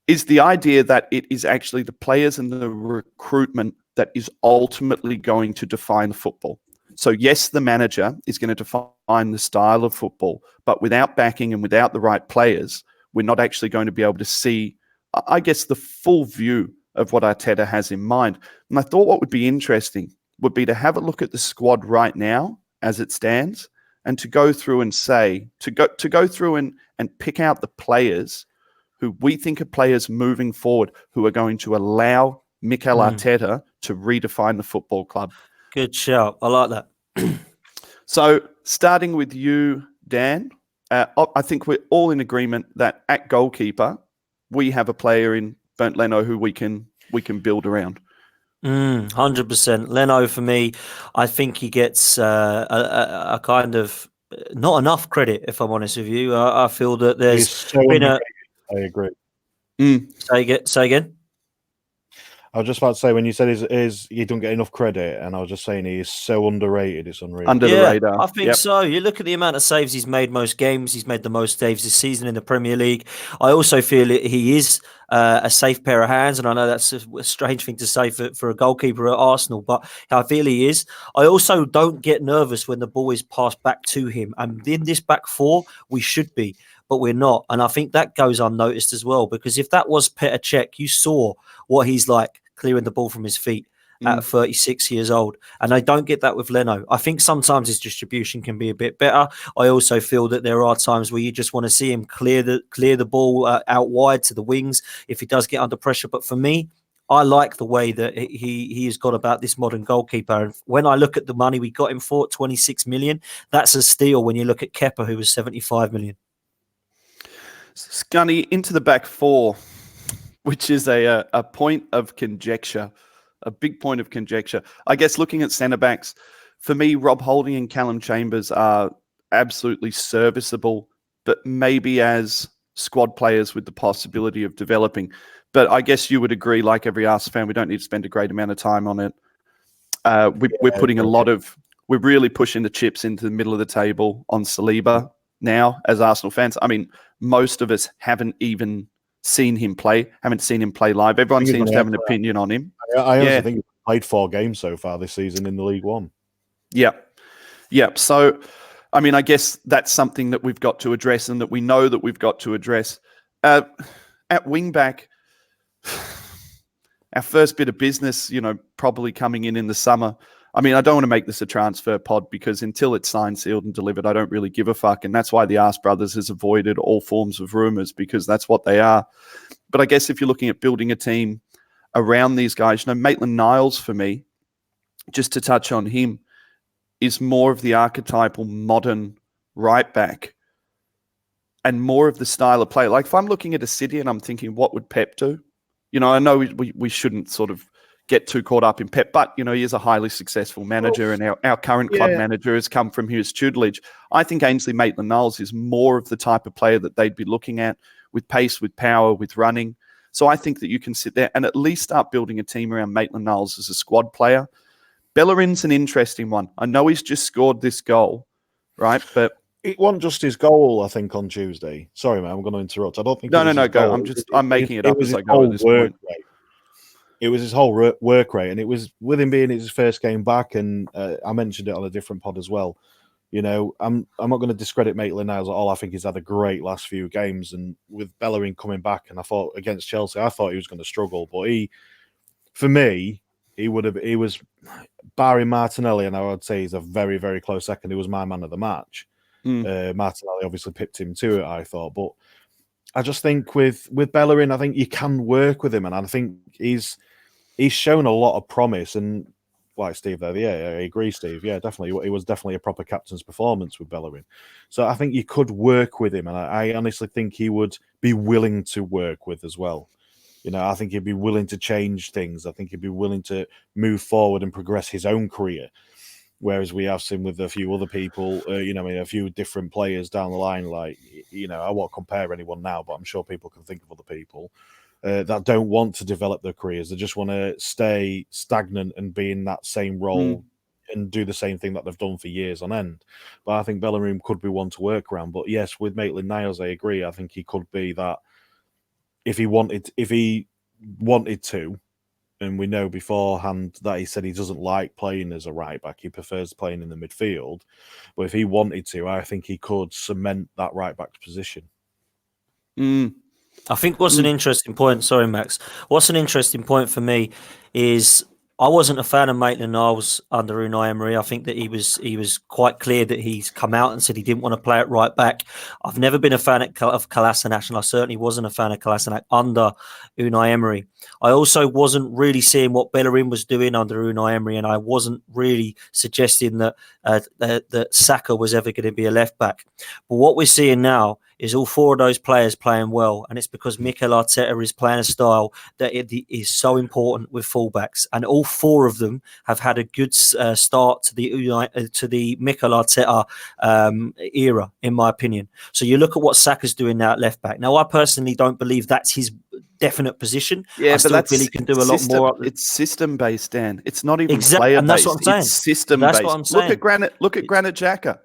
is the idea that it is actually the players and the recruitment that is ultimately going to define football. So yes, the manager is going to define the style of football, but without backing and without the right players, we're not actually going to be able to see, I guess, the full view of what Arteta has in mind. And I thought what would be interesting would be to have a look at the squad right now as it stands, and to go through and say, to go through and pick out the players who we think are players moving forward who are going to allow Mikel Arteta to redefine the football club. Good shout. I like that. So starting with you, Dan, I think we're all in agreement that at goalkeeper, we have a player in Bernd Leno who we can build around. 100%. Leno, for me, I think he gets a kind of not enough credit, if I'm honest with you. I feel that there's been a... I agree. Say again? I was just about to say, when you said he don't get enough credit, and I was just saying he is so underrated, it's unreal. Under the radar. I think so. You look at the amount of saves he's made most games. He's made the most saves this season in the Premier League. I also feel he is a safe pair of hands, and I know that's a strange thing to say for a goalkeeper at Arsenal, but I feel he is. I also don't get nervous when the ball is passed back to him. And in this back four, we should be, but we're not. And I think that goes unnoticed as well, because if that was Petr Cech, you saw what he's like clearing the ball from his feet at 36 years old. And I don't get that with Leno. I think sometimes his distribution can be a bit better. I also feel that there are times where you just want to see him clear the ball out wide to the wings if he does get under pressure. But for me, I like the way that he has got about this modern goalkeeper. And when I look at the money we got him for, 26 million, that's a steal when you look at Kepa, who was 75 million. Scunny, into the back four, which is a point of conjecture, a big point of conjecture. I guess looking at centre backs, for me, Rob Holding and Callum Chambers are absolutely serviceable, but maybe as squad players with the possibility of developing. But I guess you would agree, like every Arsenal fan, we don't need to spend a great amount of time on it. We're putting we're really pushing the chips into the middle of the table on Saliba now as Arsenal fans. I mean, most of us haven't even seen him play, haven't seen him play live. Everyone seems to have an opinion on him. I also think he's played 4 games so far this season in the League One. Yeah. So, I mean, I guess that's something that we've got to address and that we know that we've got to address. At wingback, our first bit of business, probably coming in the summer. I mean, I don't want to make this a transfer pod because until it's signed, sealed and delivered, I don't really give a fuck. And that's why the Arse Brothers has avoided all forms of rumours, because that's what they are. But I guess if you're looking at building a team around these guys, Maitland-Niles for me, just to touch on him, is more of the archetypal modern right back and more of the style of play. Like if I'm looking at a City and I'm thinking, what would Pep do? I know we shouldn't sort of get too caught up in Pep, but he is a highly successful manager, and our current club manager has come from his tutelage. I think Ainsley Maitland-Niles is more of the type of player that they'd be looking at, with pace, with power, with running. So I think that you can sit there and at least start building a team around Maitland-Niles as a squad player. Bellerin's an interesting one. I know he's just scored this goal, right? But it wasn't just his goal, I think, on Tuesday. Sorry, man, I'm going to interrupt. I don't think. No, go. I'm making it up as I go at this point. It was his whole work rate, and it was with him being his first game back. And I mentioned it on a different pod as well. I'm not going to discredit Maitland-Niles at all. I think he's had a great last few games, and with Bellerin coming back, and I thought against Chelsea, I thought he was going to struggle, but for me, he was barring Martinelli, and I would say he's a very, very close second. He was my man of the match. Martinelli obviously pipped him to it, I thought, but I just think with Bellerin, I think you can work with him, and I think he's shown a lot of promise. And like Steve there, I agree, Steve. Yeah, definitely, it was definitely a proper captain's performance with Bellerin. So I think you could work with him, and I honestly think he would be willing to work with as well. I think he'd be willing to change things. I think he'd be willing to move forward and progress his own career. Whereas we have seen with a few other people, a few different players down the line, like, I won't compare anyone now, but I'm sure people can think of other people that don't want to develop their careers. They just want to stay stagnant and be in that same role and do the same thing that they've done for years on end. But I think Bellerin could be one to work around. But yes, with Maitland-Niles, I agree. I think he could be that if he wanted to, and we know beforehand that he said he doesn't like playing as a right back. He prefers playing in the midfield. But if he wanted to, I think he could cement that right back position. I think what's an interesting point, sorry, Max, what's an interesting point for me is I wasn't a fan of Maitland-Niles under Unai Emery. I think that he was quite clear that he's come out and said he didn't want to play at right back. I've never been a fan of Kolasinac, and I certainly wasn't a fan of Kolasinac under Unai Emery. I also wasn't really seeing what Bellerin was doing under Unai Emery, and I wasn't really suggesting that that Saka was ever going to be a left back. But what we're seeing now is all four of those players playing well, and it's because Mikel Arteta is playing a style that it is so important with fullbacks, and all four of them have had a good start to the Mikel Arteta era, in my opinion. So you look at what Saka's doing now at left back. Now, I personally don't believe that's his definite position. Yeah, but that's Billy can do a lot more. It's system based, Dan. It's not even Exactly, player and that's based. what I'm saying. It's system based. That's what I'm saying. Look at Granit Xhaka.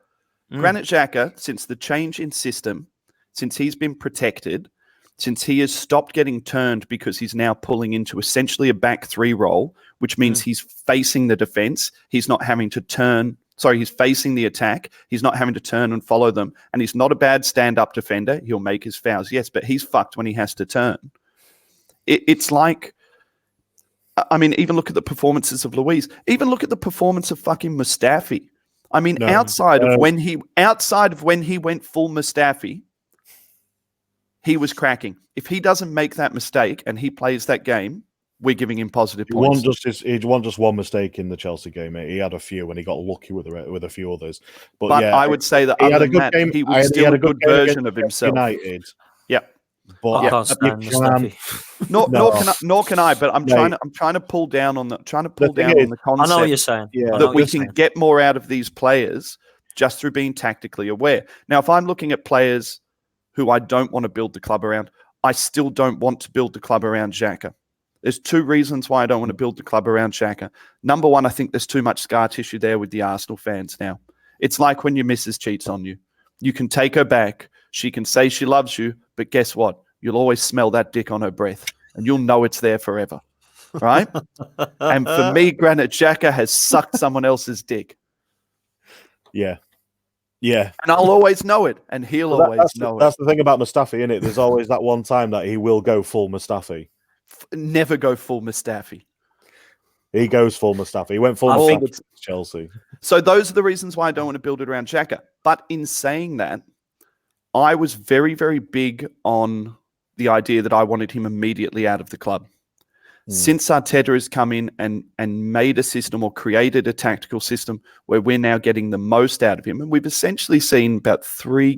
Granit Xhaka, since the change in system, since he's been protected, since he has stopped getting turned because he's now pulling into essentially a back three role, which means he's facing the defense. He's not having to turn. Sorry, he's facing the attack. He's not having to turn and follow them. And he's not a bad stand-up defender. He'll make his fouls, yes, but he's fucked when he has to turn. It's like, I mean, even look at the performances of Luiz. Even look at the performance of fucking Mustafi. I mean, outside of when he went full Mustafi, he was cracking. If he doesn't make that mistake and he plays that game, we're giving him positive points. He won just one mistake in the Chelsea game, mate. He had a few when he got lucky with a few others. But yeah, I would say that other than that, he was still a good version of himself. United. Yeah. But I can't stand Mustafi. Nor can I. But I'm trying to pull down on the concept. I know what you're saying. Yeah, that we can get more out of these players just through being tactically aware. Now, if I'm looking at players who I don't want to build the club around, I still don't want to build the club around Xhaka. There's two reasons why I don't want to build the club around Xhaka. Number one, I think there's too much scar tissue there with the Arsenal fans now. It's like when your missus cheats on you. You can take her back. She can say she loves you, but guess what? You'll always smell that dick on her breath, and you'll know it's there forever, right? And for me, Granit Xhaka has sucked someone else's dick. Yeah. Yeah. And I'll always know it, and he'll always know it. That's the thing about Mustafi, isn't it? There's always that one time that he will go full Mustafi. Never go full Mustafi. He goes full Mustafi. He went full Mustafi Chelsea. So those are the reasons why I don't want to build it around Xhaka. But in saying that, I was very, very big on the idea that I wanted him immediately out of the club. Since Arteta has come in and made a system or created a tactical system where we're now getting the most out of him, and we've essentially seen about 3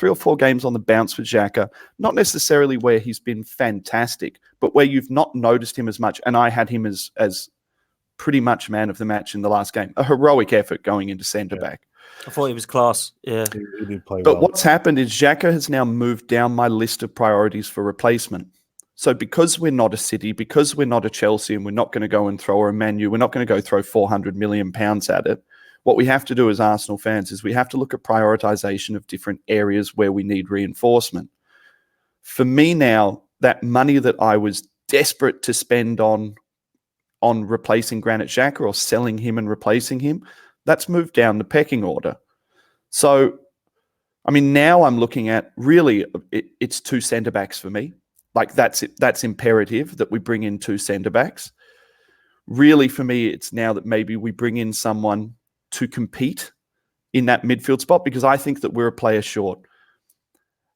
or 4 games on the bounce with Xhaka, not necessarily where he's been fantastic, but where you've not noticed him as much. And I had him as pretty much man of the match in the last game. A heroic effort going into centre-back. I thought he was class. Yeah. He did play But well. what's happened is Xhaka has now moved down my list of priorities for replacement. So because we're not a City, because we're not a Chelsea, and we're not going to go and throw, or a Man U, we're not going to go throw £400 million at it. What we have to do as Arsenal fans is we have to look at prioritization of different areas where we need reinforcement. For me now, that money that I was desperate to spend on replacing Granit Xhaka or selling him and replacing him, that's moved down the pecking order. So, I mean, now I'm looking at really it's 2 centre-backs for me. Like that's imperative that we bring in 2 centre-backs. Really, for me, it's now that maybe we bring in someone to compete in that midfield spot, because I think that we're a player short.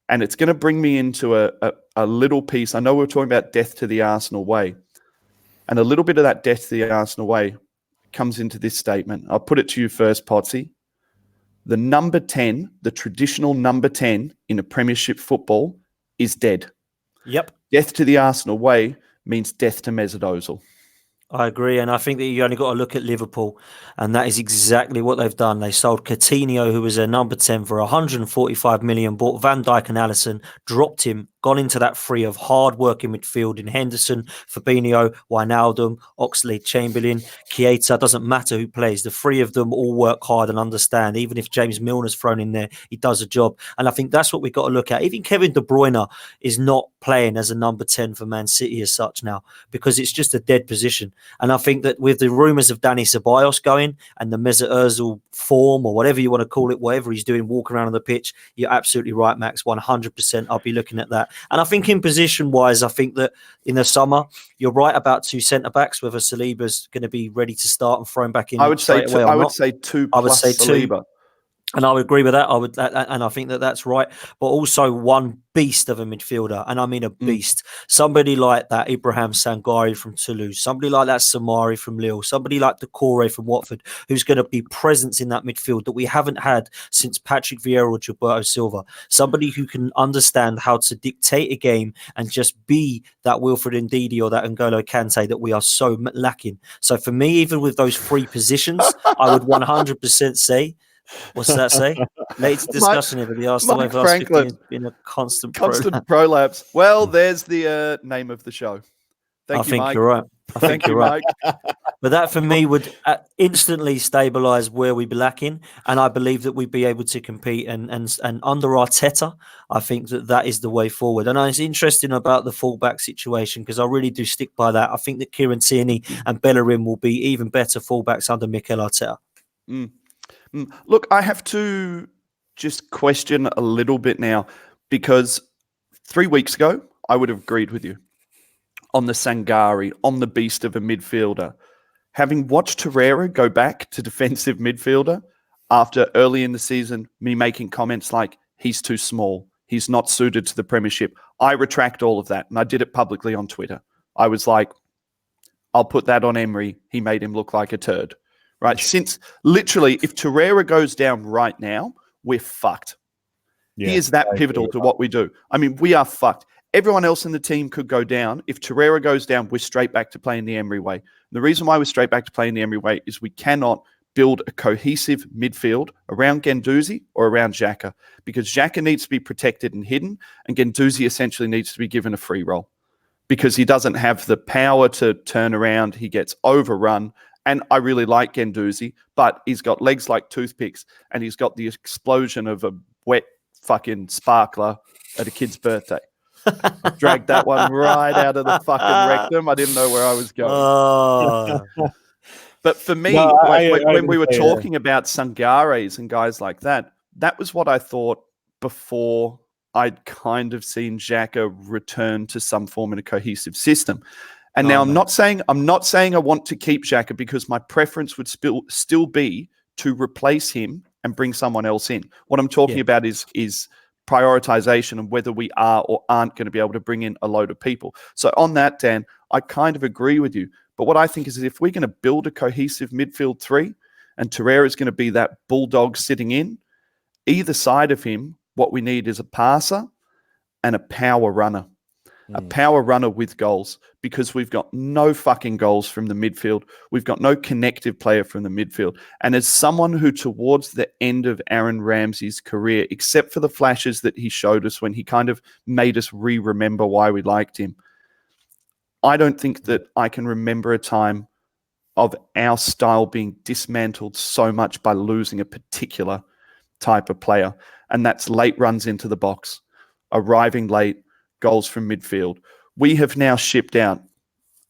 And it's going to bring me into a little piece. I know we're talking about death to the Arsenal way. And a little bit of that death to the Arsenal way comes into this statement. I'll put it to you first, Potsy. The number 10, the traditional number 10 in a Premiership football is dead. Yep. Death to the Arsenal way means death to Mesut Ozil. I agree, and I think that you only got to look at Liverpool, and that is exactly what they've done. They sold Coutinho, who was their number 10, for 145 million, bought Van Dijk and Alisson, dropped him, gone into that free of hard-working midfield in Henderson, Fabinho, Wijnaldum, Oxlade-Chamberlain, Chiesa. Doesn't matter who plays. The 3 of them all work hard and understand. Even if James Milner's thrown in there, he does a job. And I think that's what we've got to look at. Even Kevin De Bruyne is not playing as a number 10 for Man City as such now, because it's just a dead position. And I think that with the rumours of Dani Ceballos going and the Mesut Ozil form, or whatever you want to call it, whatever he's doing, walking around on the pitch, you're absolutely right, Max, 100%. I'll be looking at that. And I think in position-wise, I think that in the summer, you're right about 2 centre-backs, whether Saliba's going to be ready to start and thrown back in. I would say two, I would say 2 plus I would say Saliba. 2. And I would agree with that. And I think that that's right. But also one beast of a midfielder, and I mean a beast. Somebody like that Ibrahim Sangare from Toulouse, somebody like that Samari from Lille, somebody like Doucouré from Watford, who's going to be presence in that midfield that we haven't had since Patrick Vieira or Gilberto Silva. Somebody who can understand how to dictate a game and just be that Wilfred Ndidi or that N'Golo Kante that we are so lacking. So for me, even with those 3 positions, I would 100% say. What's that say? Later discussion here, but the Arsenal Mike over Franklin. has been a constant prolapse. Well, there's the name of the show. I think Mike. you're right. I think you're right. Mike. But that for me would instantly stabilise where we'd be lacking, and I believe that we'd be able to compete. And under Arteta, I think that is the way forward. And it's interesting about the fullback situation, because I really do stick by that. I think that Kieran Tierney and Bellerin will be even better fullbacks under Mikel Arteta. Look, I have to just question a little bit now, because 3 weeks ago, I would have agreed with you on the Sangare, on the beast of a midfielder. Having watched Torreira go back to defensive midfielder after early in the season, me making comments like, he's too small, he's not suited to the Premiership, I retract all of that, and I did it publicly on Twitter. I was like, I'll put that on Emery. He made him look like a turd. Right, since literally, if Torreira goes down right now, we're fucked. He is that pivotal to what we do. I mean, we are fucked. Everyone else in the team could go down. If Torreira goes down, we're straight back to playing the Emery way. The reason why we're straight back to playing the Emery way is we cannot build a cohesive midfield around Guendouzi or around Xhaka, because Xhaka needs to be protected and hidden, and Guendouzi essentially needs to be given a free roll because he doesn't have the power to turn around. He gets overrun. And I really like Guendouzi, but he's got legs like toothpicks, and he's got the explosion of a wet fucking sparkler at a kid's birthday. I dragged that one right out of the fucking rectum. I didn't know where I was going. But for me, when we were talking about Sangares and guys like that, that was what I thought before I'd kind of seen Xhaka return to some form of a cohesive system. And now I'm not saying I want to keep Xhaka, because my preference would still be to replace him and bring someone else in. What I'm talking about is prioritization and whether we are or aren't going to be able to bring in a load of people. So on that, Dan, I kind of agree with you. But what I think is that if we're going to build a cohesive midfield 3 and Torreira is going to be that bulldog sitting in, either side of him, what we need is a passer and a power runner. A power runner with goals, because we've got no fucking goals from the midfield. We've got no connective player from the midfield. And as someone who towards the end of Aaron Ramsey's career, except for the flashes that he showed us when he kind of made us remember why we liked him, I don't think that I can remember a time of our style being dismantled so much by losing a particular type of player. And that's late runs into the box, arriving late, goals from midfield. We have now shipped out,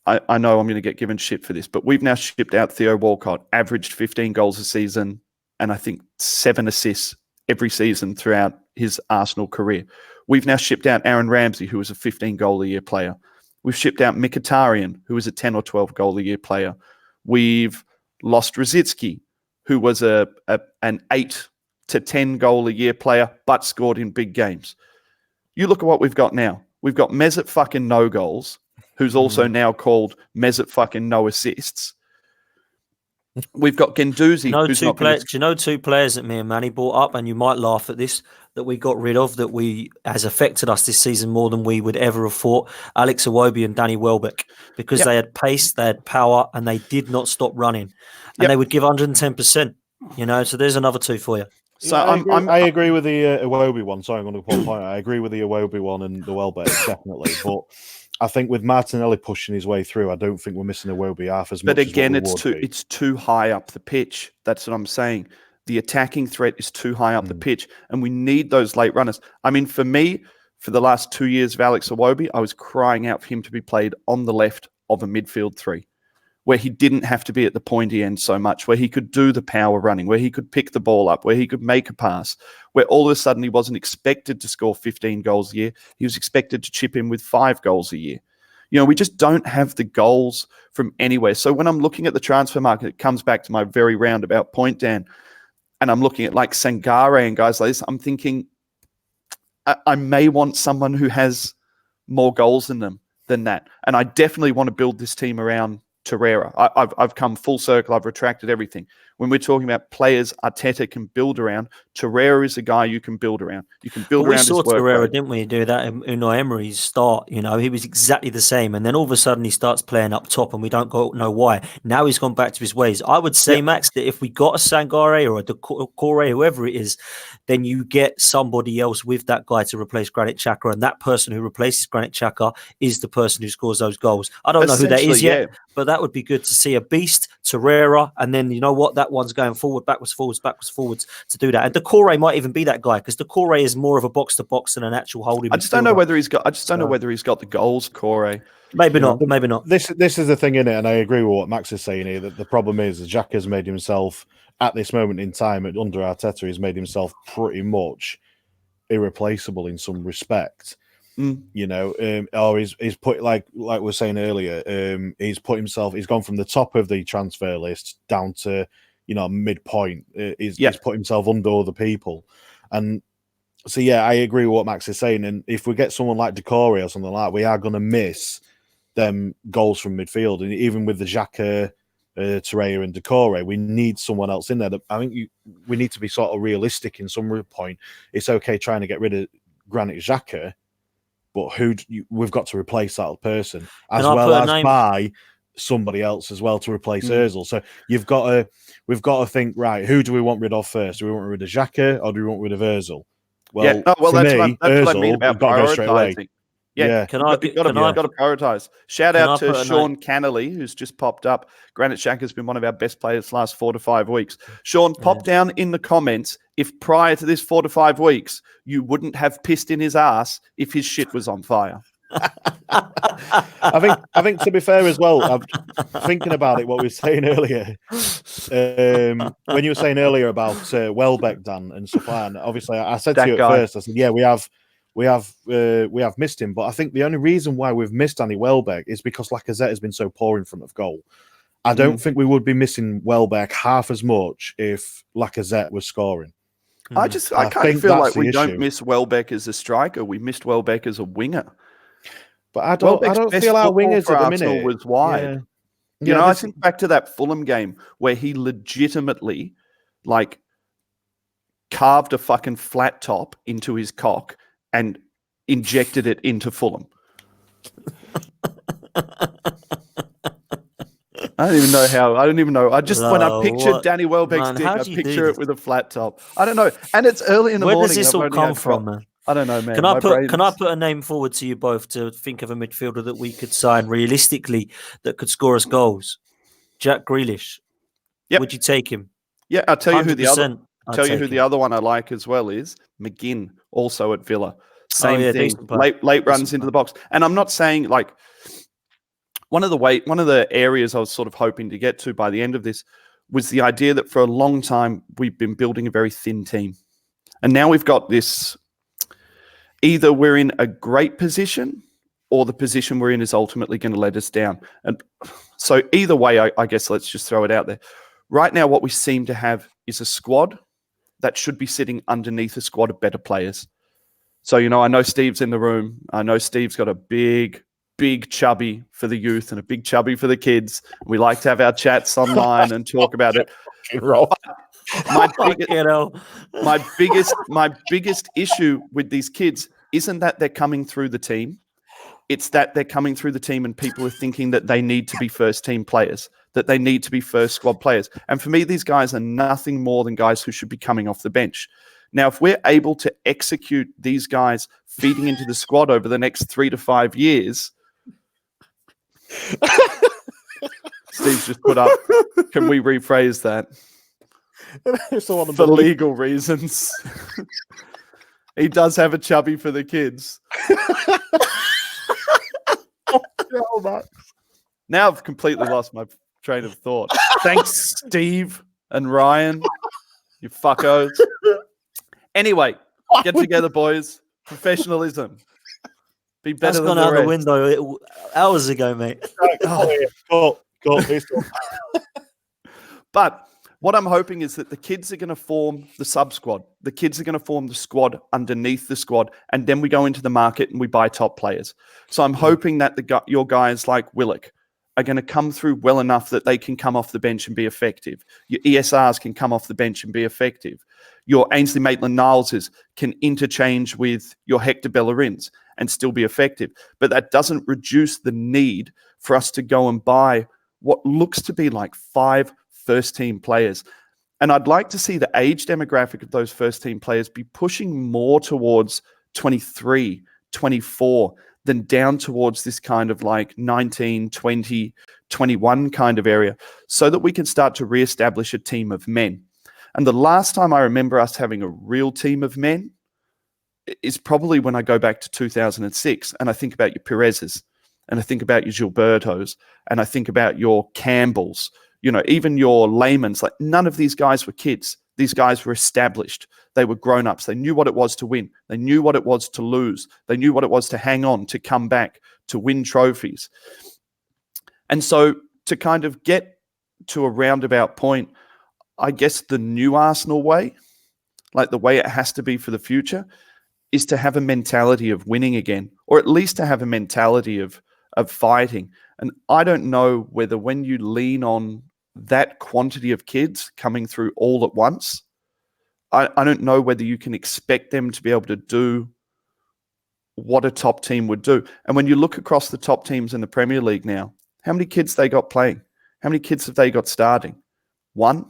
I know I'm going to get given shit for this, but we've now shipped out Theo Walcott, averaged 15 goals a season, and I think 7 assists every season throughout his Arsenal career. We've now shipped out Aaron Ramsey, who was a 15-goal-a-year player. We've shipped out Mkhitaryan, who was a 10 or 12-goal-a-year player. We've lost Rosicky, who was an 8 to 10-goal-a-year player, but scored in big games. You look at what we've got now. We've got Mesut fucking no goals, who's also now called Mesut fucking no assists. We've got Guendouzi. Do you know 2 players that me and Manny brought up, and you might laugh at this, that we got rid of, that has affected us this season more than we would ever have thought? Alex Iwobi and Danny Welbeck, because they had pace, they had power, and they did not stop running, and they would give 110%. So there's another 2 for you. So I agree with the Iwobi one. Sorry, I'm going to put a point. I agree with the Iwobi one and the Welbeck, definitely. But I think with Martinelli pushing his way through, I don't think we're missing Iwobi half as much. But again, it's too high up the pitch. That's what I'm saying. The attacking threat is too high up the pitch, and we need those late runners. I mean, for me, for the last 2 years of Alex Iwobi, I was crying out for him to be played on the left of a midfield three, where he didn't have to be at the pointy end so much, where he could do the power running, where he could pick the ball up, where he could make a pass, where all of a sudden he wasn't expected to score 15 goals a year. He was expected to chip in with 5 goals a year. You know, we just don't have the goals from anywhere. So when I'm looking at the transfer market, it comes back to my very roundabout point, Dan, and I'm looking at like Sangare and guys like this, I'm thinking I may want someone who has more goals in them than that. And I definitely want to build this team around Torreira. I've come full circle. I've retracted everything. When we're talking about players Arteta can build around, Torreira is a guy you can build around. You can build around his work. We saw Torreira, didn't we, do that in Unai Emery's start? You know, he was exactly the same. And then all of a sudden he starts playing up top and we don't know why. Now he's gone back to his ways. I would say, Max, that if we got a Sangare or a Decore, whoever it is, then you get somebody else with that guy to replace Granit Xhaka. And that person who replaces Granit Xhaka is the person who scores those goals. I don't know who that is yet, but that would be good to see. A beast, Torreira, and then you know what? That one's going forward, backwards, to do that. And Decore might even be that guy because Decore is more of a box to box than an actual holding. I just don't know whether he's got. I just don't know whether he's got the goals, Corey. Maybe not. Maybe not. This is the thing in it, and I agree with what Max is saying here. That the problem is that Xhaka has made himself at this moment in time under Arteta. He's made himself pretty much irreplaceable in some respect. You know, or he's put like we were saying earlier. He's put himself. He's gone from the top of the transfer list down to midpoint. He's put himself under other people, and so I agree with what Max is saying. And if we get someone like Decore or something like that, we are going to miss them goals from midfield. And even with the Xhaka, Torreira, and Decore, we need someone else in there. I think we need to be sort of realistic in some point. It's okay trying to get rid of Granit Xhaka, but we've got to replace that person as well as buy somebody else as well to replace Ozil. So we've got to think, right, who do we want rid of first? Do we want rid of Xhaka or do we want rid of Ozil? Well, that's what I mean about prioritising. Yeah. You've got to prioritise. Shout out to Sean Cannelly, who's just popped up. Granit Xhaka has been one of our best players the last 4 to 5 weeks. Sean, pop down in the comments if prior to this 4 to 5 weeks, you wouldn't have pissed in his ass if his shit was on fire. I think to be fair as well, I'm thinking about it, what we were saying earlier. When you were saying earlier about Welbeck, Dan, and stuff like that, obviously I said to you at first, I said, we have missed him, but I think the only reason why we've missed Danny Welbeck is because Lacazette has been so poor in front of goal. I don't think we would be missing Welbeck half as much if Lacazette was scoring. I kind of feel like we don't miss Welbeck as a striker. We missed Welbeck as a winger. But I don't feel our wingers at the minute was wide. Yeah. I think back to that Fulham game where he legitimately carved a fucking flat top into his cock and injected it into Fulham. I don't even know how. I don't even know. When I pictured Danny Welbeck's dick, I picture it with a flat top. I don't know. And it's early in the morning. Where does this all come from, man? I don't know, man. Can I put a name forward to you both to think of a midfielder that we could sign realistically that could score us goals? Jack Grealish. Yep. Would you take him? Yeah, I'll tell you who the other. The other one I like as well is McGinn, also at Villa. Same thing. Late runs into the box. And I'm not saying one of the areas I was sort of hoping to get to by the end of this was the idea that for a long time we've been building a very thin team. And now we've got this. Either we're in a great position or the position we're in is ultimately going to let us down. And so either way, I guess let's just throw it out there. Right now, what we seem to have is a squad that should be sitting underneath a squad of better players. So, I know Steve's in the room. I know Steve's got a big chubby for the youth and a big chubby for the kids. We like to have our chats online and talk about it. My biggest issue with these kids isn't that they're coming through the team. It's that they're coming through the team and people are thinking that they need to be first team players, that they need to be first squad players. And for me, these guys are nothing more than guys who should be coming off the bench. Now, if we're able to execute these guys feeding into the squad over the next 3 to 5 years, Steve's just put up, can we rephrase that? For legal reasons. He does have a chubby for the kids. Now I've completely lost my train of thought. Thanks, Steve and Ryan, you fuckos. Anyway, get together, boys. Professionalism. Be better That's than gone the out the rest. window hours ago, mate. But what I'm hoping is that the kids are going to form the sub squad. The kids are going to form the squad underneath the squad, and then we go into the market and we buy top players. So I'm hoping that your guys like Willock are going to come through well enough that they can come off the bench and be effective. Your ESRs can come off the bench and be effective. Your Ainsley Maitland-Nileses can interchange with your Hector Bellerins and still be effective. But that doesn't reduce the need for us to go and buy what looks to be like 5 first-team players. And I'd like to see the age demographic of those first-team players be pushing more towards 23, 24, than down towards this kind of like 19, 20, 21 kind of area, so that we can start to reestablish a team of men. And the last time I remember us having a real team of men is probably when I go back to 2006, and I think about your Perez's, and I think about your Gilbertos, and I think about your Campbells, even your Layman's. Like, none of these guys were kids. These guys were established. They were grown-ups. They knew what it was to win. They knew what it was to lose. They knew what it was to hang on, to come back, to win trophies. And so to kind of get to a roundabout point, I guess the new Arsenal way, like the way it has to be for the future, is to have a mentality of winning again, or at least to have a mentality of fighting. And I don't know whether when you lean on that quantity of kids coming through all at once, I don't know whether you can expect them to be able to do what a top team would do. And when you look across the top teams in the Premier League now, how many kids they got playing? How many kids have they got starting? 1,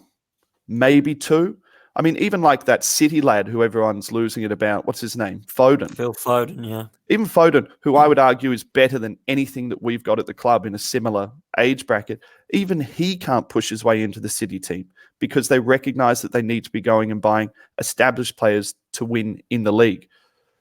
maybe 2. I mean, even like that City lad who everyone's losing it about, what's his name? Foden. Phil Foden, yeah. Even Foden, who I would argue is better than anything that we've got at the club in a similar age bracket, even he can't push his way into the City team because they recognise that they need to be going and buying established players to win in the league.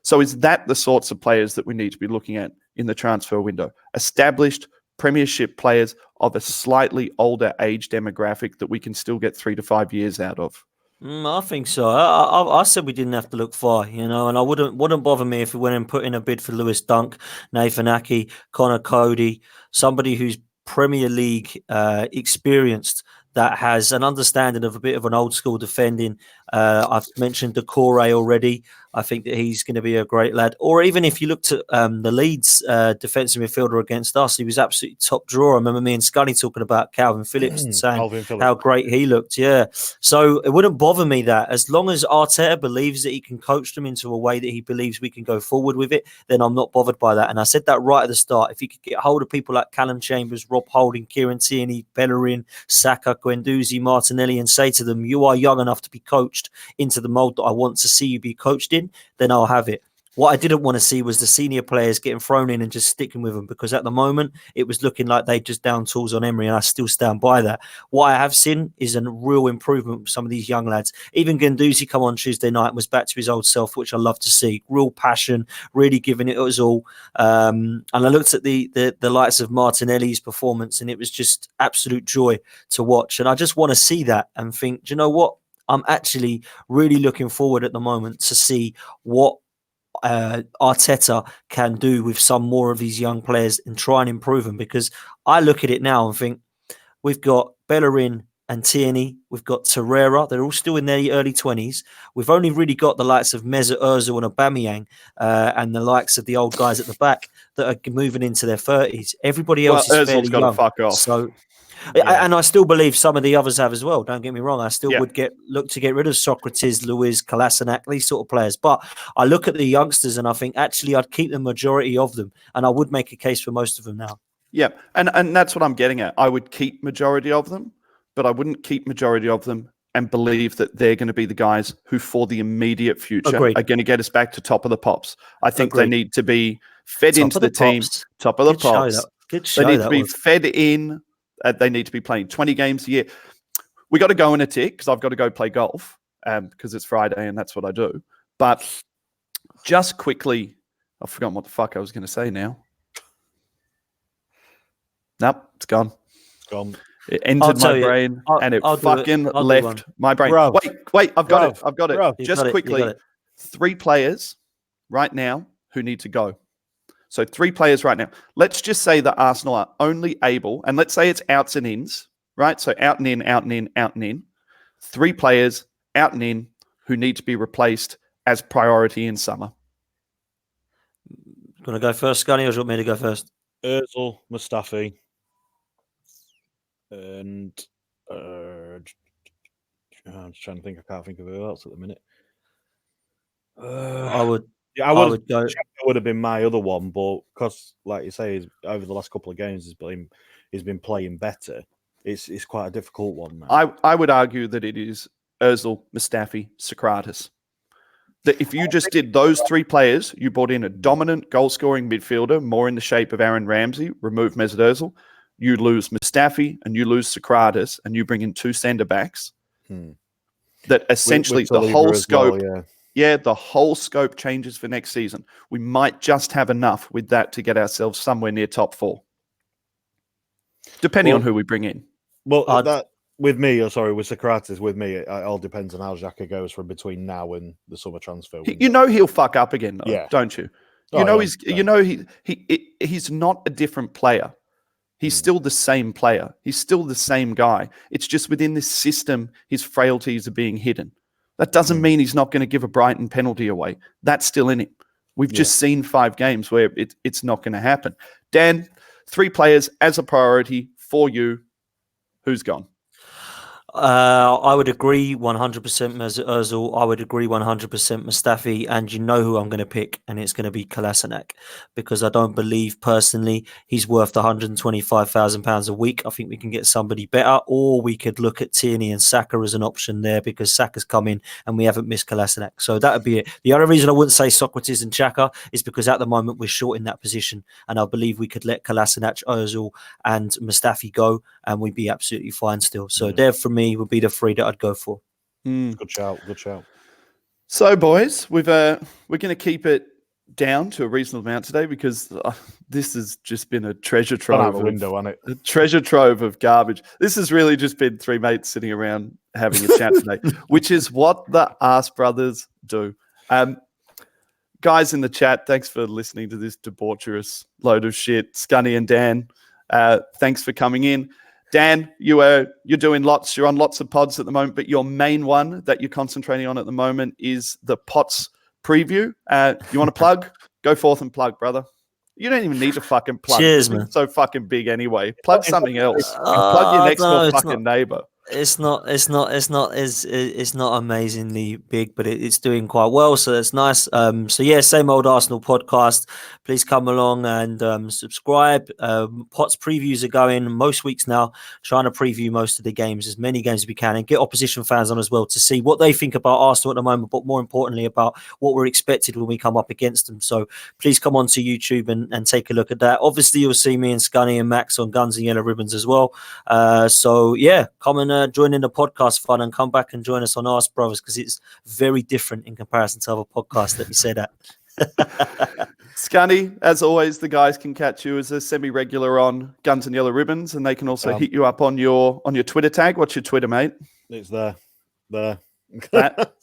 So is that the sorts of players that we need to be looking at in the transfer window? Established Premiership players of a slightly older age demographic that we can still get 3 to 5 years out of. I think so. I said we didn't have to look far, and I wouldn't bother me if we went and put in a bid for Lewis Dunk, Nathan Aki, Connor Cody, somebody who's Premier League experienced, that has an understanding of a bit of an old school defending. I've mentioned Decore already. I think that he's going to be a great lad. Or even if you looked at the Leeds defensive midfielder against us, he was absolutely top drawer. I remember me and Scully talking about Calvin Phillips and saying how great he looked. Yeah. So it wouldn't bother me that as long as Arteta believes that he can coach them into a way that he believes we can go forward with it, then I'm not bothered by that. And I said that right at the start. If he could get hold of people like Callum Chambers, Rob Holding, Kieran Tierney, Bellerin, Saka, Guendouzi, Martinelli, and say to them, you are young enough to be coached into the mold that I want to see you be coached in, then I'll have it. What I didn't want to see was the senior players getting thrown in and just sticking with them, because at the moment it was looking like they just down tools on Emery, and I still stand by that. What I have seen is a real improvement with some of these young lads. Even Guendouzi come on Tuesday night and was back to his old self, which I love to see. Real passion, really giving it us all. And I looked at the likes of Martinelli's performance, and it was just absolute joy to watch. And I just want to see that and think, do you know what? I'm actually really looking forward at the moment to see what Arteta can do with some more of these young players and try and improve them, because I look at it now and think we've got Bellerin and Tierney, we've got Torreira, they're all still in their early 20s. We've only really got the likes of Mesut Ozil and Aubameyang and the likes of the old guys at the back that are moving into their 30s. Everybody else is fairly young. Fuck off. So. Yeah. And I still believe some of the others have as well. Don't get me wrong. I still would look to get rid of Socrates, Luiz, Kolasinac, these sort of players. But I look at the youngsters and I think actually I'd keep the majority of them, and I would make a case for most of them now. Yeah, and that's what I'm getting at. I would keep majority of them, but I wouldn't keep majority of them and believe that they're going to be the guys who, for the immediate future, are going to get us back to top of the pops. I think they need to be fed into the team, top of the pops. They need to be fed in. They need to be playing 20 games a year. We got to go in a tick because I've got to go play golf because it's Friday and that's what I do. But Just quickly, I've forgotten what the fuck I was going to say now. Nope, it's gone. It's gone. It entered my brain and it fucking left my brain. Bruv. Wait, I've got it. I've got it. Bruv. Just quickly, 3 players right now who need to go. So 3 players right now. Let's just say that Arsenal are only able, and let's say it's outs and ins, right? So out and in, out and in, out and in. 3 players out and in who need to be replaced as priority in summer. Going to go first, Scunny, or do you want me to go first? Ozil, Mustafi, and I'm just trying to think. I can't think of who else at the minute. I would go. Xhaka would have been my other one, but because, like you say, over the last couple of games, he's been playing better. It's quite a difficult one now. I would argue that it is Ozil, Mustafi, Socrates. That if you just did those 3 players, you brought in a dominant goal-scoring midfielder, more in the shape of Aaron Ramsey, remove Mesut Ozil, you lose Mustafi and you lose Socrates, and you bring in 2 centre-backs. That essentially the whole scope, the whole scope changes for next season. We might just have enough with that to get ourselves somewhere near top 4, depending on who we bring in. Well, that with me, with Socrates, with me, it all depends on how Xhaka goes from between now and the summer transfer window. You know he'll fuck up again, though, don't you? He's not a different player. He's still the same player. He's still the same guy. It's just within this system, his frailties are being hidden. That doesn't mean he's not going to give a Brighton penalty away. That's still in him. We've just seen 5 games where it's not going to happen. Dan, 3 players as a priority for you. Who's gone? I would agree 100% Mesut Ozil. I would agree 100% Mustafi. And you know who I'm going to pick, and it's going to be Kolasinac, because I don't believe personally he's worth £125,000 a week. I think we can get somebody better, or we could look at Tierney and Saka as an option there, because Saka's come in and we haven't missed Kolasinac. So that would be it. The other reason I wouldn't say Socrates and Xhaka is because at the moment we're short in that position, and I believe we could let Kolasinac, Ozil and Mustafi go, and we'd be absolutely fine still. So there for me would be the 3 that I'd go for. Good shout. So, boys, we're going to keep it down to a reasonable amount today, because this has just been a treasure trove. A treasure trove of garbage. This has really just been 3 mates sitting around having a chat today, which is what the Arse Brothers do. Guys in the chat, thanks for listening to this debaucherous load of shit. Scunny and Dan, thanks for coming in. Dan, you're doing lots. You're on lots of pods at the moment, but your main one that you're concentrating on at the moment is the Pots preview. You want to plug? Go forth and plug, brother. You don't even need to fucking plug. Cheers, man. It's so fucking big anyway. Plug something else. Plug your next door fucking neighbor. It's not amazingly big, but it's doing quite well, so that's nice. So yeah, same old Arsenal podcast. Please come along and subscribe. Pots previews are going most weeks now, trying to preview most of the games, as many games as we can, and get opposition fans on as well to see what they think about Arsenal at the moment, but more importantly about what we're expected when we come up against them. So please come on to YouTube and take a look at that. Obviously, you'll see me and Scunny and Max on Guns and Yellow Ribbons as well. So yeah, come and join in the podcast fun and come back and join us on Arse Brothers, because it's very different in comparison to other podcasts. Let me say that. Scunny, as always, the guys can catch you as a semi-regular on Guns and Yellow Ribbons, and they can also hit you up on your Twitter tag. What's your Twitter, mate? It's there. There. That's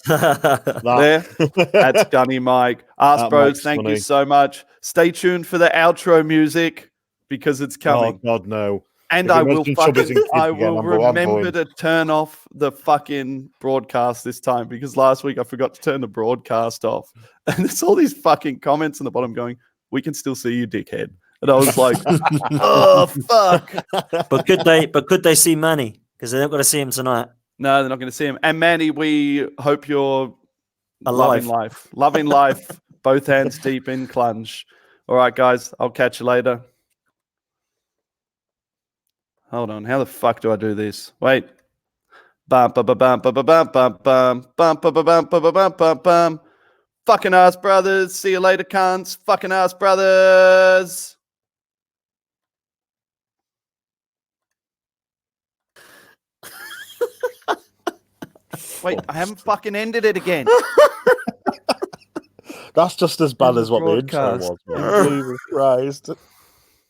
Scunny Mike. Arse Bros, thank you so much. Stay tuned for the outro music, because it's coming. Oh God, no. And I will remember to turn off the fucking broadcast this time, because last week I forgot to turn the broadcast off. And there's all these fucking comments on the bottom going, "We can still see you, dickhead." And I was like, "Oh fuck!" But could they see Manny? Because they're not going to see him tonight. No, they're not going to see him. And Manny, we hope you're alive. Loving life, both hands deep in clunge. All right, guys, I'll catch you later. Hold on, how the fuck do I do this? Wait. Bum bum bum bum bum bum bum bum bum bum bum bum bum bum bum. Fucking Arse Brothers. See you later, cunts. Fucking Arse Brothers. Wait, I haven't fucking ended it again. That's just as bad the as what the intro broadcast. was, man. Jesus Christ.